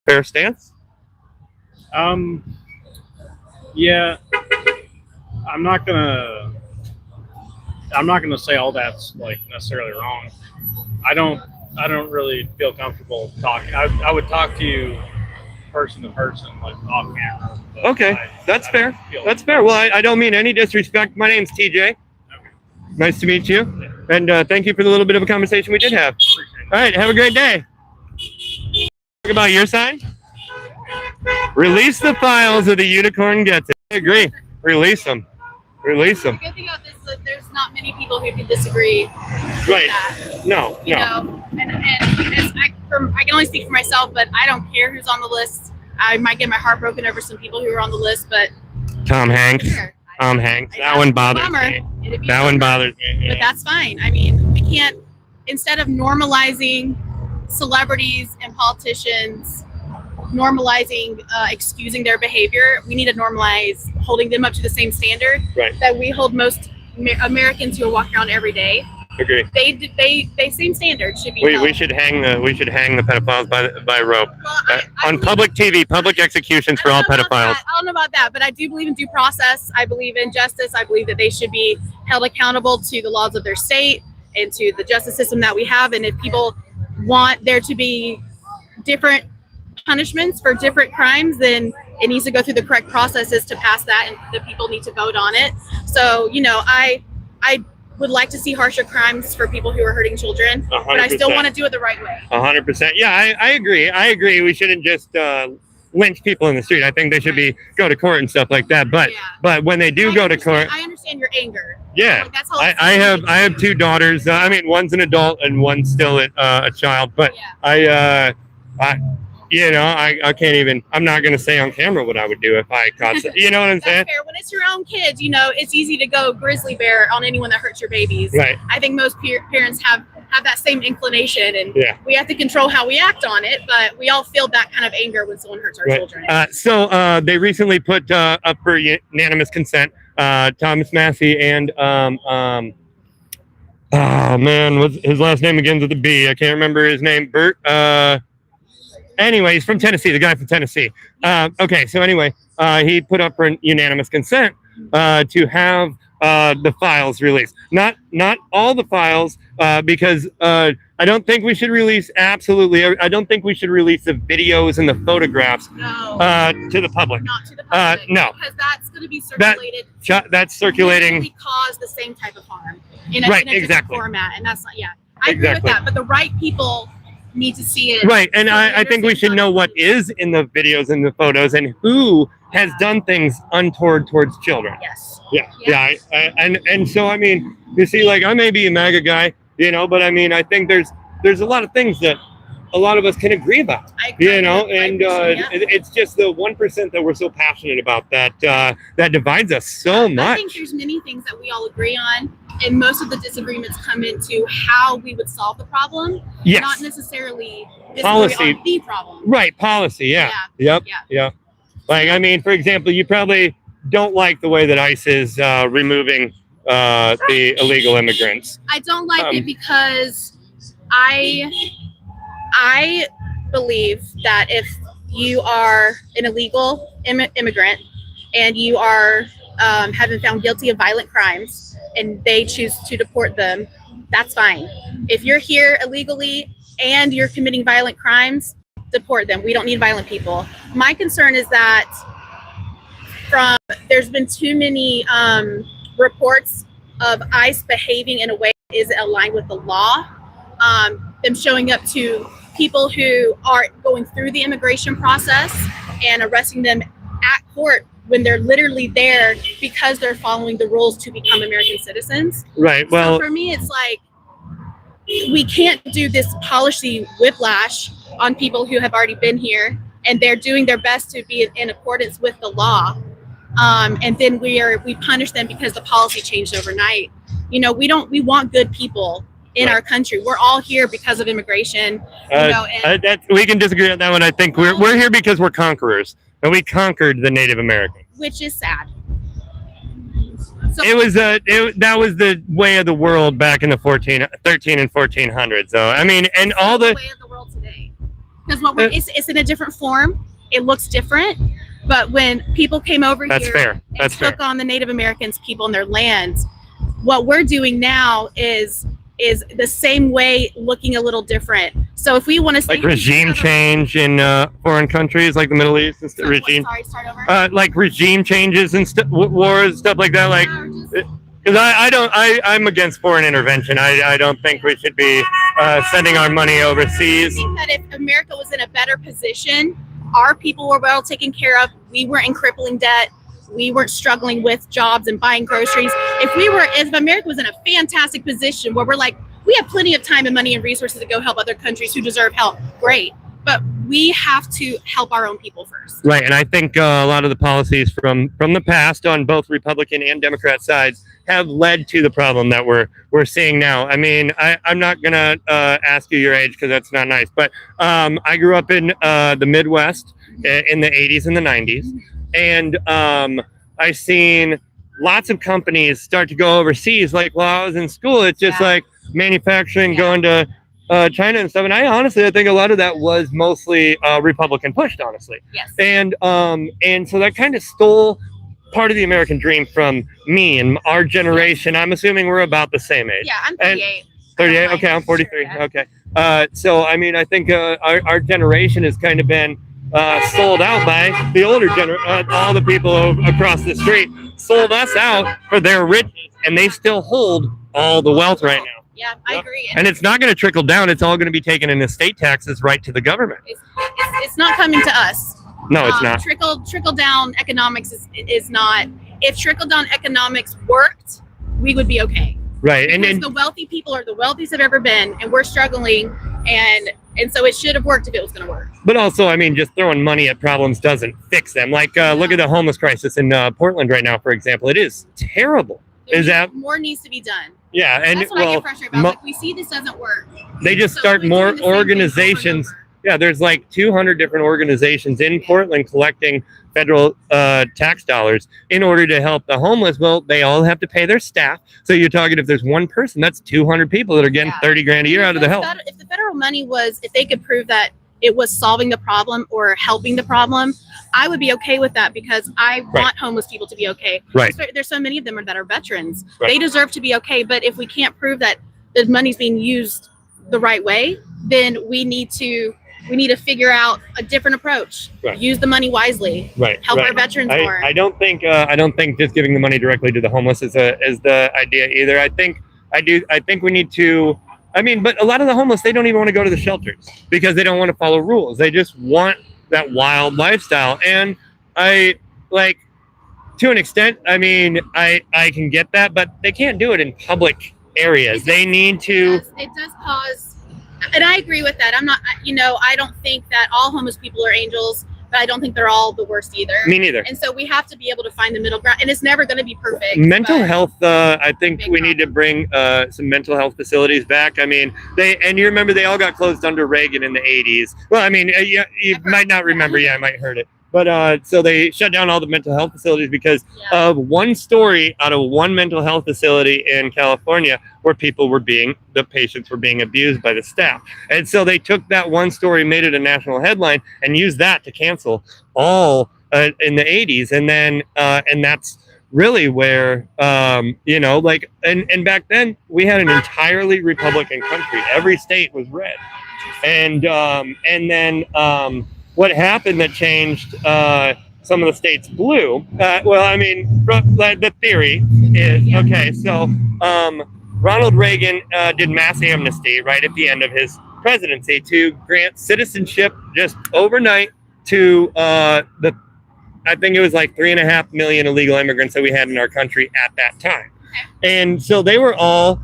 fair stance?
Yeah, I'm not gonna say all that's necessarily wrong. I don't really feel comfortable talking. I would talk to you person to person, off camera.
Okay, that's fair. That's fair. Well, I don't mean any disrespect. My name's TJ. Okay. Nice to meet you. And thank you for the little bit of a conversation we did have. All right, have a great day. Talk about your sign. Release the files of the unicorn gets it. I agree. Release them. Release them.
The good thing about this is that there's not many people who can disagree with that.
No.
And I can only speak for myself, but I don't care who's on the list. I might get my heart broken over some people who are on the list, but
Tom Hanks. Tom Hanks. That one bothers me. That one bothers me.
But that's fine. I mean, we can't, instead of normalizing celebrities and politicians, normalizing excusing their behavior, we need to normalize holding them up to the same standard that we hold most Americans who are walking around every day.
Agree.
They same standard should be.
We should hang the pedophiles by rope on public TV, public executions for all pedophiles.
I don't know about that, but I do believe in due process. I believe in justice. I believe that they should be held accountable to the laws of their state and to the justice system that we have. And if people want there to be different punishments for different crimes, then it needs to go through the correct processes to pass that, and the people need to vote on it. So, I would like to see harsher crimes for people who are hurting children,
100%.
but I still want to do it the right way.
100%. Yeah, I agree. I agree. We shouldn't just lynch people in the street. I think they should go to court and stuff like that. But when they do go to court,
I understand your anger.
Yeah,
that's how
I have two daughters. One's an adult and one's still a child. But you know, I can't even. I'm not gonna say on camera what I would do if I caught. You know what I'm saying?
That's fair. When it's your own kids, you know, it's easy to go grizzly bear on anyone that hurts your babies.
Right.
I think most parents have that same inclination, and
Yeah.
we have to control how we act on it. But we all feel that kind of anger when someone hurts our
Right.
children.
So they recently put up for unanimous consent. Thomas Massey and oh man, what's his last name begins with a B? I can't remember his name. Bert. Anyway, he's from Tennessee. The guy from Tennessee. Okay, so anyway, he put up for unanimous consent to have the files released. Not all the files, because I don't think we should release I don't think we should release the videos and the photographs to the public.
Not to the public.
No.
Because that's going to be circulated.
That's circulating.
Literally cause the same type of harm in
Right,
a different
exactly.
format, and that's not. Yeah, I agree with
Exactly.
that. But the right people need to see it.
Right, and
so they
I think we should know what is in the videos and the photos and who has done things untoward towards children.
Yes.
Yeah. And so I mean, you see, like I may be a MAGA guy, you know, but I mean, I think there's a lot of things that a lot of us can agree about, you know, and it's just the 1% that we're so passionate about that that divides us so much.
I think there's many things that we all agree on, and most of the disagreements come into how we would solve the problem,
Yes.
not necessarily
Policy.
on the problem.
Right, policy, yeah.
Yeah.
Yep. Like, I mean, for example, you probably don't like the way that ICE is removing the illegal immigrants.
I don't like it because I believe that if you are an illegal immigrant and you are have been found guilty of violent crimes and they choose to deport them, that's fine. If you're here illegally and you're committing violent crimes, deport them. We don't need violent people. My concern is that there's been too many reports of ICE behaving in a way that isn't aligned with the law. Them showing up to people who are going through the immigration process and arresting them at court when they're literally there because they're following the rules to become American citizens.
Right. Well,
so for me, it's like we can't do this policy whiplash on people who have already been here and they're doing their best to be in accordance with the law. And then we punish them because the policy changed overnight. You know, we want good people in our country. We're all here because of immigration. You know, and
we can disagree on that one. I think we're here because we're conquerors, and we conquered the Native Americans.
which is sad. So,
It was that was the way of the world back in the 13 and 1400s. So I mean, and all the
way of the world today, because it's in a different form. It looks different, but when people came over
That's
here
fair.
and took on the Native Americans, people in their lands, what we're doing now is the same way, looking a little different. So if we want to say
like regime change in foreign countries like the Middle East, and regime.
Sorry, start over.
Like regime changes and wars, stuff like that. Like, because I'm against foreign intervention. I don't think we should be sending our money overseas.
I think that if America was in a better position, our people were well taken care of. We weren't in crippling debt. We weren't struggling with jobs and buying groceries. If America was in a fantastic position where we're like, we have plenty of time and money and resources to go help other countries who deserve help, great. But we have to help our own people first.
Right, and I think a lot of the policies from the past on both Republican and Democrat sides have led to the problem that we're seeing now. I mean, I'm not gonna ask you your age because that's not nice, but I grew up in the Midwest in the 80s and the 90s, and I've seen lots of companies start to go overseas. Like while I was in school, it's just like manufacturing going to China and stuff. And I think a lot of that was mostly Republican pushed, honestly.
Yes.
And so that kind of stole part of the American dream from me and our generation. I'm assuming we're about the same age.
Yeah, I'm 38.
38. Okay, I'm 43. Okay. So I mean, I think our generation has kind of been sold out by the older generation. All the people across the street sold us out for their riches, and they still hold all the wealth right now.
Yeah, I agree.
And it's not going to trickle down. It's all going to be taken in estate taxes right to the government.
It's not coming to us.
No, it's not.
Trickle down economics is not. If trickle down economics worked, we would be okay.
Right,
Because the wealthy people are the wealthiest have ever been, and we're struggling. And And so it should have worked if it was going to work.
But also, I mean, just throwing money at problems doesn't fix them. Like, look at the homeless crisis in Portland right now, for example. It is terrible.
More needs to be done?
Yeah, and
that's what I get frustrated about. Like, we see this doesn't work.
They just start more organizations. Yeah, there's like 200 different organizations in Portland collecting federal tax dollars in order to help the homeless. Well, they all have to pay their staff. So you're talking, if there's one person, that's 200 people that are getting 30 grand a year out of the help.
If the federal money was, if they could prove that it was solving the problem or helping the problem, I would be okay with that, because I want homeless people to be okay.
Right.
There's so many of them that are veterans.
Right.
They deserve to be okay. But if we can't prove that the money's being used the right way, then we need to figure out a different approach.
Right.
Use the money wisely.
Right.
Help our veterans more.
I don't think just giving the money directly to the homeless is the idea either. I think we need to. I mean, but a lot of the homeless, they don't even want to go to the shelters because they don't want to follow rules. They just want that wild lifestyle. And I, like, to an extent, I mean, I can get that, but they can't do it in public areas. They need to.
It does cause, and I agree with that. I'm not, I don't think that all homeless people are angels, but I don't think they're all the worst either.
Me neither.
And so we have to be able to find the middle ground, and it's never going to be perfect.
Mental health, I think we need to bring some mental health facilities back. I mean, and you remember they all got closed under Reagan in the 80s. Well, I mean, you might not remember. Yeah, I might heard it. But so they shut down all the mental health facilities because of one story out of one mental health facility in California where the patients were being abused by the staff. And so they took that one story, made it a national headline, and used that to cancel all in the 80s. And then, and that's really where, and back then we had an entirely Republican country. Every state was red. And then, what happened that changed some of the states blue? The theory is, okay, so Ronald Reagan did mass amnesty right at the end of his presidency to grant citizenship just overnight to I think it was like 3.5 million illegal immigrants that we had in our country at that time. And so they were all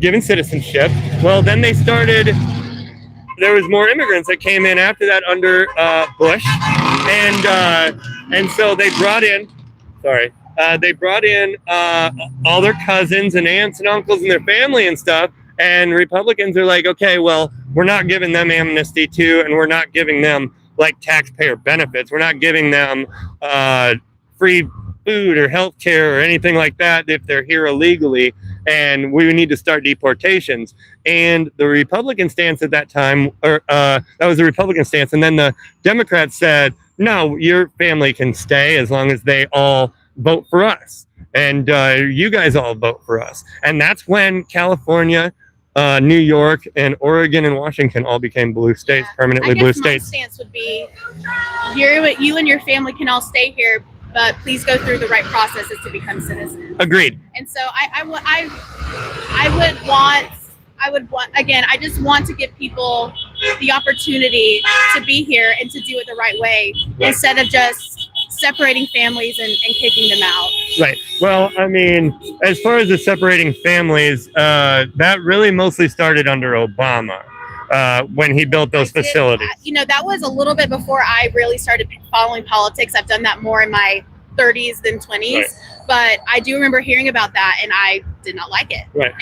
given citizenship. Well, then there was more immigrants that came in after that under Bush, and so they brought in all their cousins and aunts and uncles and their family and stuff. And Republicans are like, okay, well, we're not giving them amnesty too, and we're not giving them like taxpayer benefits. We're not giving them free food or health care or anything like that if they're here illegally. And we need to start deportations. And the Republican stance at that time, that was the Republican stance. And then the Democrats said, no, your family can stay as long as they all vote for us. And you guys all vote for us. And that's when California, New York, and Oregon and Washington all became blue states, permanently blue states.
My stance would be, you and your family can all stay here, but please go through the right processes to become citizens.
Agreed.
And so I would want, again, I just want to give people the opportunity to be here and to do it the right way, instead of just separating families and kicking them out.
Right. Well, I mean, as far as the separating families, that really mostly started under Obama. When he built those facilities.
That was a little bit before I really started following politics. I've done that more in my 30s than 20s, right. But I do remember hearing about that, and I did not like it.
Right.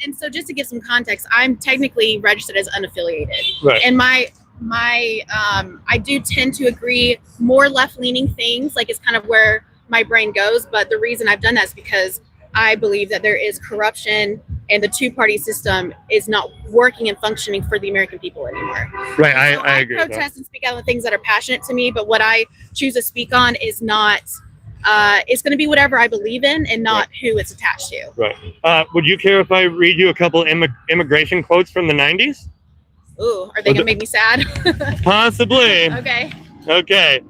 And so just to give some context, I'm technically registered as unaffiliated.
Right.
And I do tend to agree more left-leaning things, like it's kind of where my brain goes. But the reason I've done that is because I believe that there is corruption and the two-party system is not working and functioning for the American people anymore.
Right, I agree.
I protest and speak out on things that are passionate to me, but what I choose to speak on is not, it's going to be whatever I believe in and not who it's attached to.
Right. Would you care if I read you a couple immigration quotes from the 90s?
Ooh, are they going to make me sad?
Possibly.
Okay.
Okay.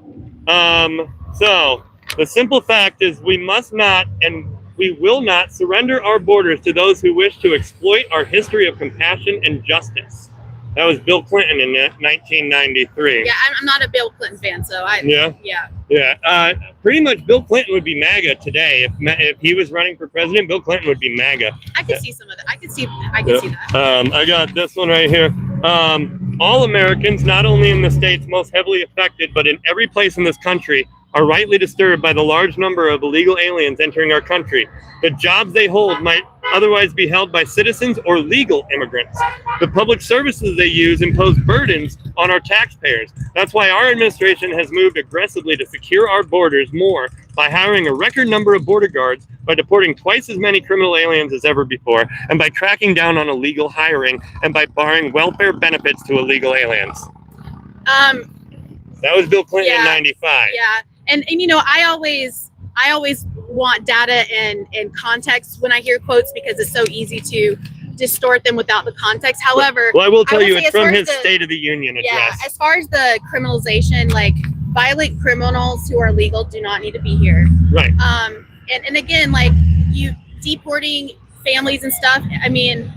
So, the simple fact is we must not and we will not surrender our borders to those who wish to exploit our history of compassion and justice. That was Bill Clinton in 1993.
Yeah, I'm not a Bill Clinton fan, so
Yeah. Pretty much Bill Clinton would be MAGA today. If he was running for president, Bill Clinton would be MAGA.
I could see some of that. I could see that.
I got this one right here. All Americans, not only in the states most heavily affected, but in every place in this country, are rightly disturbed by the large number of illegal aliens entering our country. The jobs they hold might otherwise be held by citizens or legal immigrants. The public services they use impose burdens on our taxpayers. That's why our administration has moved aggressively to secure our borders more by hiring a record number of border guards, by deporting twice as many criminal aliens as ever before, and by cracking down on illegal hiring, and by barring welfare benefits to illegal aliens. That was Bill Clinton in 95.
Yeah. And you know, I always want data and context when I hear quotes because it's so easy to distort them without the context. However,
well, I will tell you, it's from his State of the Union address.
Yeah, as far as the criminalization, like violent criminals who are legal do not need to be here.
Right.
And again, like you deporting families and stuff. I mean,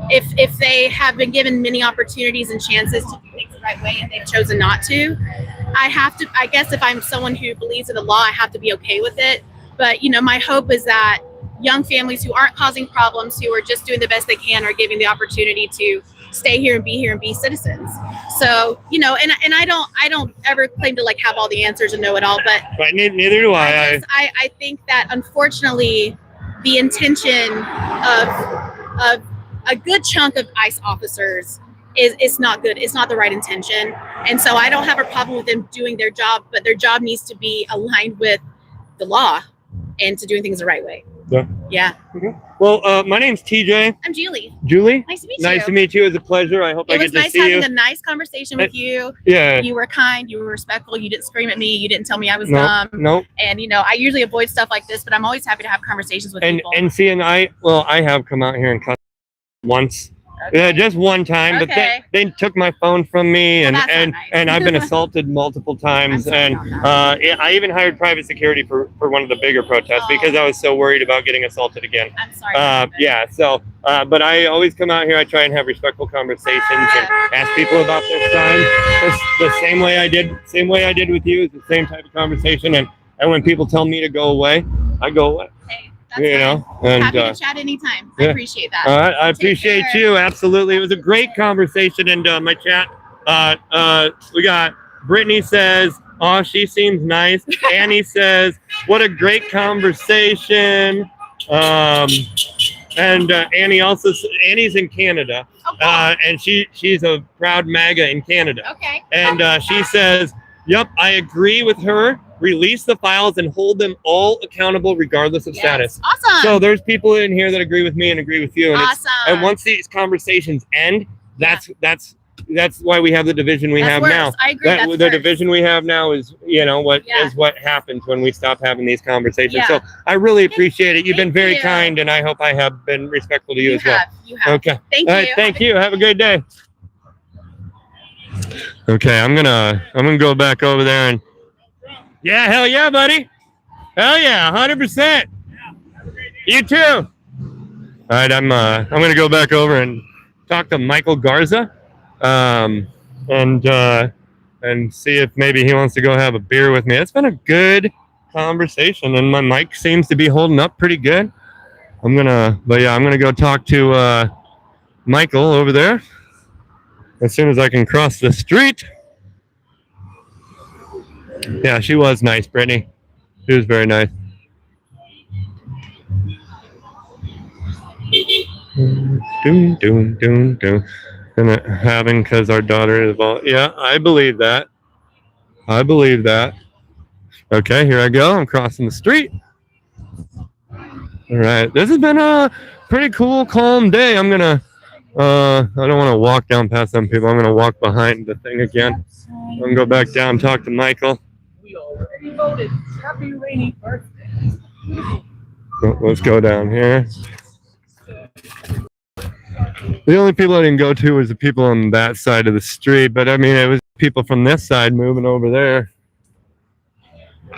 if they have been given many opportunities and chances to do things the right way and they've chosen not to, I guess if I'm someone who believes in the law, I have to be okay with it. But, you know, my hope is that young families who aren't causing problems, who are just doing the best they can, are given the opportunity to stay here and be citizens. So, you know, and I don't ever claim to like have all the answers and know it all, but
right, neither do I.
I think that unfortunately the intention of a good chunk of ICE officers is not good. It's not the right intention. And so I don't have a problem with them doing their job, but their job needs to be aligned with the law and to doing things the right way.
Yeah.
Yeah.
Okay. Well, my name's TJ.
I'm Julie.
Julie?
Nice to meet you.
Nice to meet you. It was a pleasure. I hope I get to see you.
It was nice having a nice conversation with you.
Yeah.
You were kind. You were respectful. You didn't scream at me. You didn't tell me I was dumb.
Nope.
And, you know, I usually avoid stuff like this, but I'm always happy to have conversations with people.
And see, I have come out here and cussed once.
Okay.
Yeah, just one time,
Okay.
but they took my phone from me, and
Well, that's not
and
nice.
I've been assaulted multiple times, and I even hired private security for one of the bigger protests because I was so worried about getting assaulted again.
I'm sorry.
Yeah, so but I always come out here. I try and have respectful conversations and ask people about their signs. It's the same way I did with you. It's the same type of conversation, and when people tell me to go away, I go away.
Hey,
you know, and
happy to chat anytime. I
yeah.
appreciate that.
All right, I appreciate
care.
you. Absolutely. It was a great conversation. And my chat, we got Brittany says, oh, she seems nice. Annie says, what a great conversation. And Annie's in Canada. And she's a proud MAGA in Canada.
Okay.
And she says, yep, I agree with her. Release the files and hold them all accountable regardless of status.
Awesome.
So there's people in here that agree with me and agree with you. And
Awesome.
And once these conversations end, that's why we have the division we have now.
I agree. That's
the division we have now is, you know, what happens when we stop having these conversations.
Yeah.
So I really appreciate it. You've been very
you.
kind, and I hope I have been respectful to you as well.
You have.
Okay.
Thank
All right,
you.
thank you. Have a great day. Okay, I'm gonna go back over there and yeah, hell yeah, buddy. Hell yeah, 100%. You too. All right, I'm gonna go back over and talk to Michael Garza, and see if maybe he wants to go have a beer with me. It's been a good conversation, and my mic seems to be holding up pretty good. I'm gonna go talk to Michael over there as soon as I can cross the street. Yeah, she was nice, Brittany. She was very nice. Doom, doom, doom, doom. And having because our daughter is all. Yeah, I believe that. I believe that. Okay, here I go. I'm crossing the street. All right, this has been a pretty cool, calm day. I'm gonna. I don't want to walk down past them people. I'm gonna walk behind the thing again. I'm gonna go back down, talk to Michael.
We already voted. Happy rainy birthday.
Let's go down here. The only people I didn't go to was the people on that side of the street, but I mean, it was people from this side moving over there.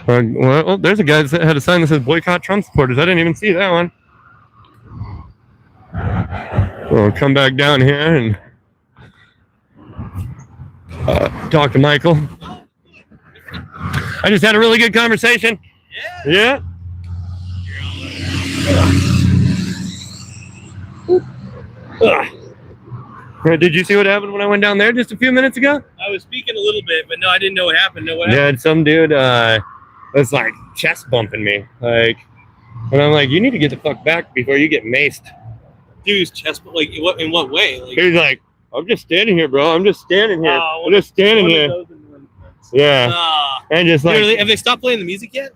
Well, there's a guy that had a sign that says boycott Trump supporters. I didn't even see that one. We'll come back down here and talk to Michael. I just had a really good conversation. Yeah. Did you see what happened when I went down there just a few minutes ago?
I was speaking a little bit, but no, I didn't know what happened. No, what
Yeah,
happened?
some dude was like chest bumping me, like, and I'm like, you need to get the fuck back before you get maced.
Dude's chest, like, in what way? Like,
He's like, I'm just standing here, bro. I'm just standing here.
Oh,
I'm just standing here. Yeah, and just like,
have they stopped playing the music yet?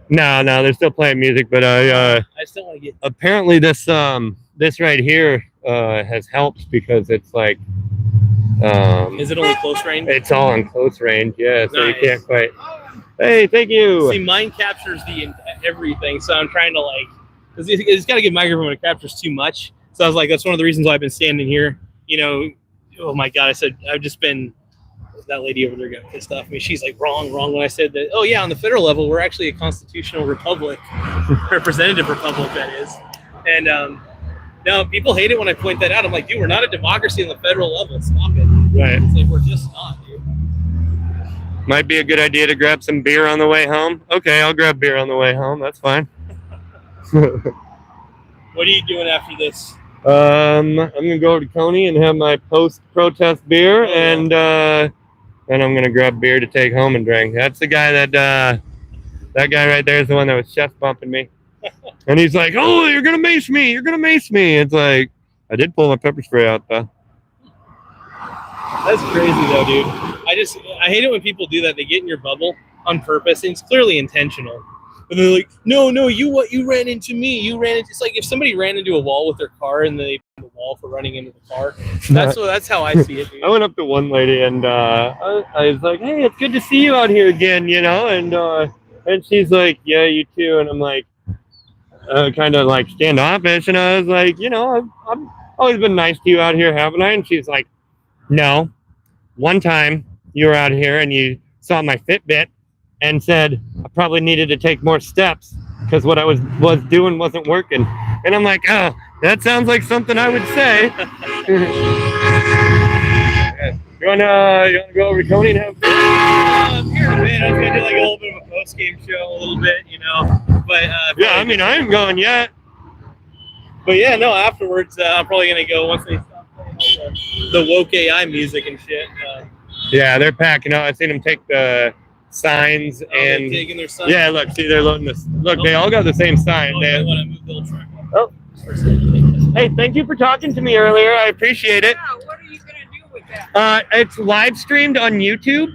no, they're still playing music, but
I still want to get.
apparently this right here has helped because it's like
Is it only close range?
it's all in close range, yeah, so you
Nice.
can't quite. Hey, thank you.
See, mine captures everything, so I'm trying to like, because it's got to get microphone when it captures too much. So I was like, that's one of the reasons why I've been standing here. You know, oh my god, I said I've just been. That lady over there got pissed off at me. She's like, wrong when I said that. Oh yeah, on the federal level, we're actually a constitutional republic, representative republic, that is. And no, people hate it when I point that out. I'm like, dude, we're not a democracy on the federal level. Stop it.
Right.
It's like, we're just not, dude.
Might be a good idea to grab some beer on the way home. Okay, I'll grab beer on the way home. That's fine.
What are you doing after this?
I'm gonna go to Coney and have my post-protest beer, and then I'm gonna grab beer to take home and drink. That's the guy that guy right there is the one that was chest bumping me, and he's like, "Oh, you're gonna mace me! You're gonna mace me!" It's like, I did pull my pepper spray out though.
That's crazy though, dude. I hate it when people do that. They get in your bubble on purpose, and it's clearly intentional. But they're like, no, you ran into me. It's like if somebody ran into a wall with their car and they the wall for running into the car. That's how I see it, dude.
I went up to one lady and I was like, "Hey, it's good to see you out here again," you know, and she's like, "Yeah, you too," and I'm like, kind of like standoffish, and I was like, "You know, I've always been nice to you out here, haven't I?" And she's like, "No, one time you were out here and you saw my Fitbit and said I probably needed to take more steps because what I was doing wasn't working," and I'm like, "Oh, that sounds like something I would say." You wanna go over to Coney and have
Here in a minute, I'm gonna do like a little bit of a post game show, a little bit, you know. But
yeah, I mean, I ain't going yet.
But yeah, no. Afterwards, I'm probably gonna go once they stop playing the woke AI music and shit.
Yeah, they're packing out. I seen them take the signs and
taking their signs?
yeah, look, see, they're loading this. Look, they all got the same sign.
I want to move the little truck.
Oh, hey, thank you for talking to me earlier. I appreciate it.
Yeah, what are you gonna do with that?
It's live streamed on YouTube.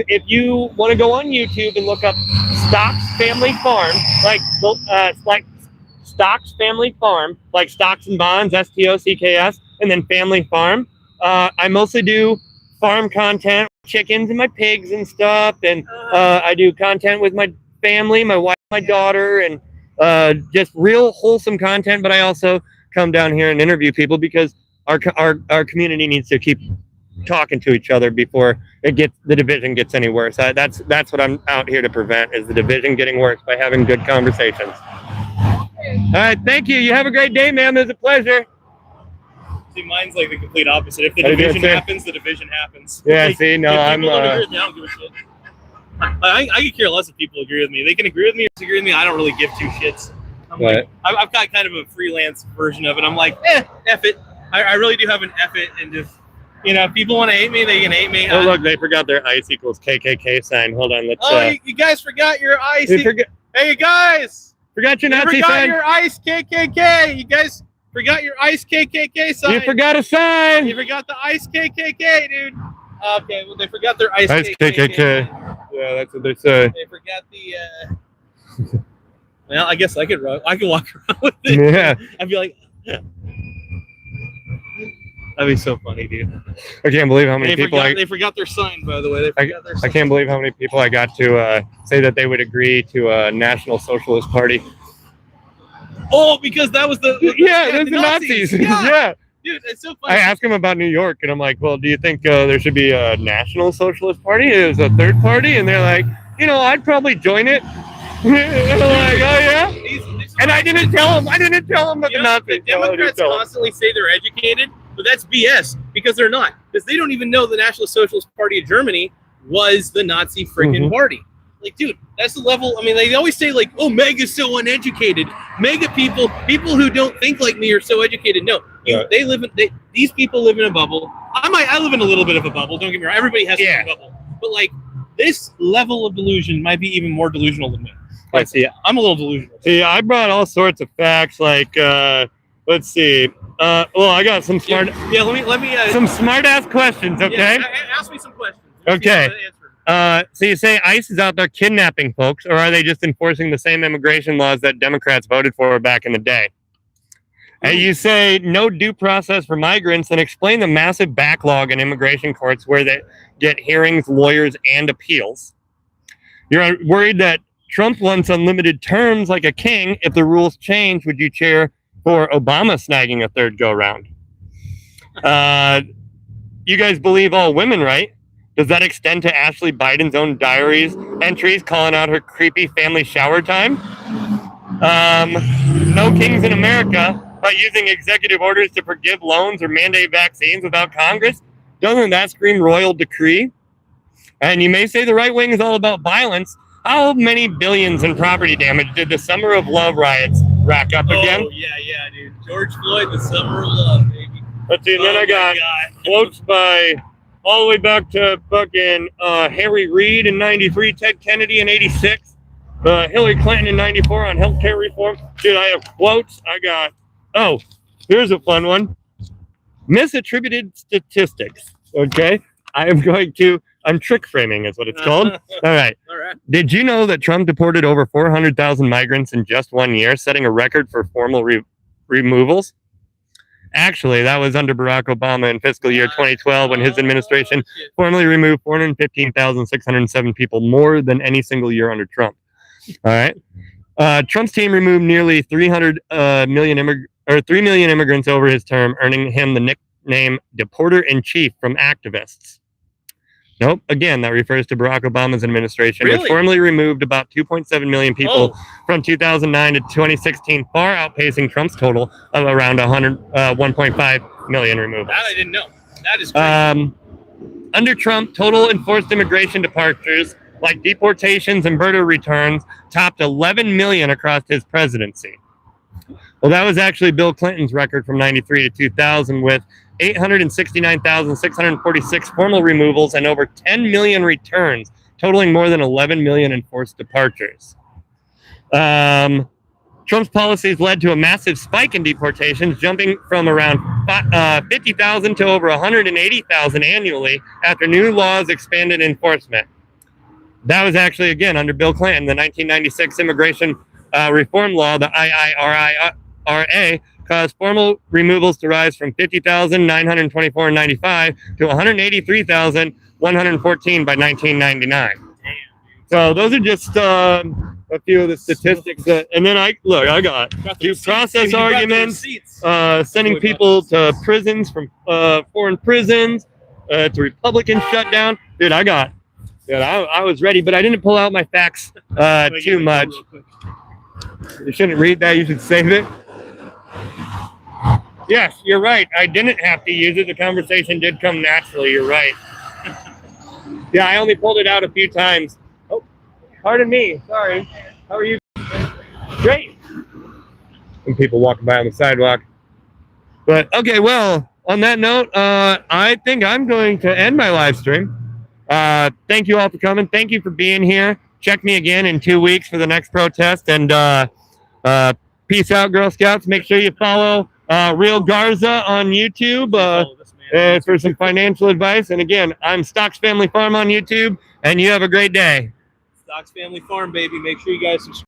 If you want to go on YouTube and look up Stocks Family Farm, like Stocks Family Farm, like stocks and bonds, STOCKS, and then Family Farm. I mostly do farm content, chickens and my pigs and stuff, and I do content with my family, my wife, my daughter, and just real wholesome content. But I also come down here and interview people because our community needs to keep talking to each other before the division gets any worse. That's what I'm out here to prevent, is the division getting worse by having good conversations. All right, thank you. You have a great day, ma'am. It was a pleasure.
See, mine's like the complete opposite. If the
How you doing,
division
sir?
happens, the division happens.
Yeah,
Like,
see, no,
if
I'm,
people don't agree with me, I don't give a shit. I could care less if people agree with me. They can agree with me or disagree with me. I don't really give two shits.
Right.
I've got kind of a freelance version of it. I'm like, F it. I really do have an F it, and just, you know, if people want to hate me, they can hate me.
Oh, look, they forgot their ICE equals KKK sign. Hold on, let's.
You guys forgot your ICE.
You forgot-
Hey, you guys.
Forgot your
You
Nazi
forgot
sign.
your ICE KKK. You guys forgot your ICE KKK sign.
You forgot a sign.
You forgot the ICE KKK, dude. Okay, well, they forgot their ICE
ICE
KKK.
KKK. Yeah, that's what they say.
They forgot the. Well, I guess I could walk around with it.
Yeah.
I'd be like, that'd be so funny, dude.
I can't believe how many people
they forgot their sign, by the way. They forgot their
I
sign.
can't believe how many people I got to say that they would agree to a National Socialist Party.
Oh, because that was the
Yeah, there's the Nazis. Yeah.
Dude, it's so funny.
I asked him about New York, and I'm like, well, do you think there should be a National Socialist Party? Is a third party? And they're like, you know, I'd probably join it. And I'm like, oh, yeah?
This
And I didn't tell him that the Nazis.
The Democrats constantly say they're educated, but that's BS because they're not. Because they don't even know the National Socialist Party of Germany was the Nazi freaking party. Like, dude, that's the level. I mean, they always say like, "Oh, MAGA's so uneducated." MAGA people who don't think like me are so educated. No, these people live in a bubble. I live in a little bit of a bubble. Don't get me wrong. Everybody has a bubble, but like this level of delusion might be even more delusional than me.
I see.
I'm a little delusional.
See, I brought all sorts of facts. Like, let's see. Well, I got some smart.
Yeah, let me.
Some smart ass questions. Okay.
Yeah, ask me some questions.
Okay. So you say ICE is out there kidnapping folks, or are they just enforcing the same immigration laws that Democrats voted for back in the day? And you say no due process for migrants, and explain the massive backlog in immigration courts where they get hearings, lawyers, and appeals. You're worried that Trump wants unlimited terms like a king. If the rules change, would you cheer for Obama snagging a third go-round? You guys believe all women, right? Does that extend to Ashley Biden's own diaries entries calling out her creepy family shower time? No kings in America, but using executive orders to forgive loans or mandate vaccines without Congress? Doesn't that scream royal decree? And you may say the right wing is all about violence. How many billions in property damage did the Summer of Love riots rack up again?
Oh, yeah, dude. George Floyd, the Summer of Love, baby.
Let's see, and then I got quotes by all the way back to fucking Harry Reid in 93, Ted Kennedy in 86, Hillary Clinton in 94 on healthcare reform. Dude, I have quotes. I got, here's a fun one. Misattributed statistics. Okay. I'm trick framing is what it's called. All right. Did you know that Trump deported over 400,000 migrants in just 1 year, setting a record for formal removals? Actually, that was under Barack Obama in fiscal year 2012 when his administration formally removed 415,607 people, more than any single year under Trump. All right. Trump's team removed nearly 3 million immigrants over his term, earning him the nickname Deporter-in-Chief from activists. Nope. Again, that refers to Barack Obama's administration, which formally removed about 2.7 million people from 2009 to 2016, far outpacing Trump's total of around 1.5 million removals.
That I didn't know. That is crazy.
Under Trump, total enforced immigration departures, like deportations and border returns, topped 11 million across his presidency. Well, that was actually Bill Clinton's record from 93 to 2000 with 869,646 formal removals and over 10 million returns, totaling more than 11 million enforced departures. Trump's policies led to a massive spike in deportations, jumping from around 50,000 to over 180,000 annually after new laws expanded enforcement. That was actually, again, under Bill Clinton, the 1996 immigration reform law, the IIRA, caused formal removals to rise from 50,924 in 95 to 183,114 by 1999. So those are just a few of the statistics. And then I got due process arguments, sending people to prisons from foreign prisons, to Republican shutdown. Dude, I was ready, but I didn't pull out my facts too much. You shouldn't read that. You should save it. Yes, you're right. I didn't have to use it. The conversation did come naturally. You're right. Yeah, I only pulled it out a few times. Oh, pardon me. Sorry. How are you? Great. And people walking by on the sidewalk. But, okay, well, on that note, I think I'm going to end my live stream. Thank you all for coming. Thank you for being here. Check me again in 2 weeks for the next protest. And peace out, Girl Scouts. Make sure you follow Real Garza on YouTube for some financial advice. And again, I'm Stocks Family Farm on YouTube, and you have a great day.
Stocks Family Farm, baby. Make sure you guys subscribe.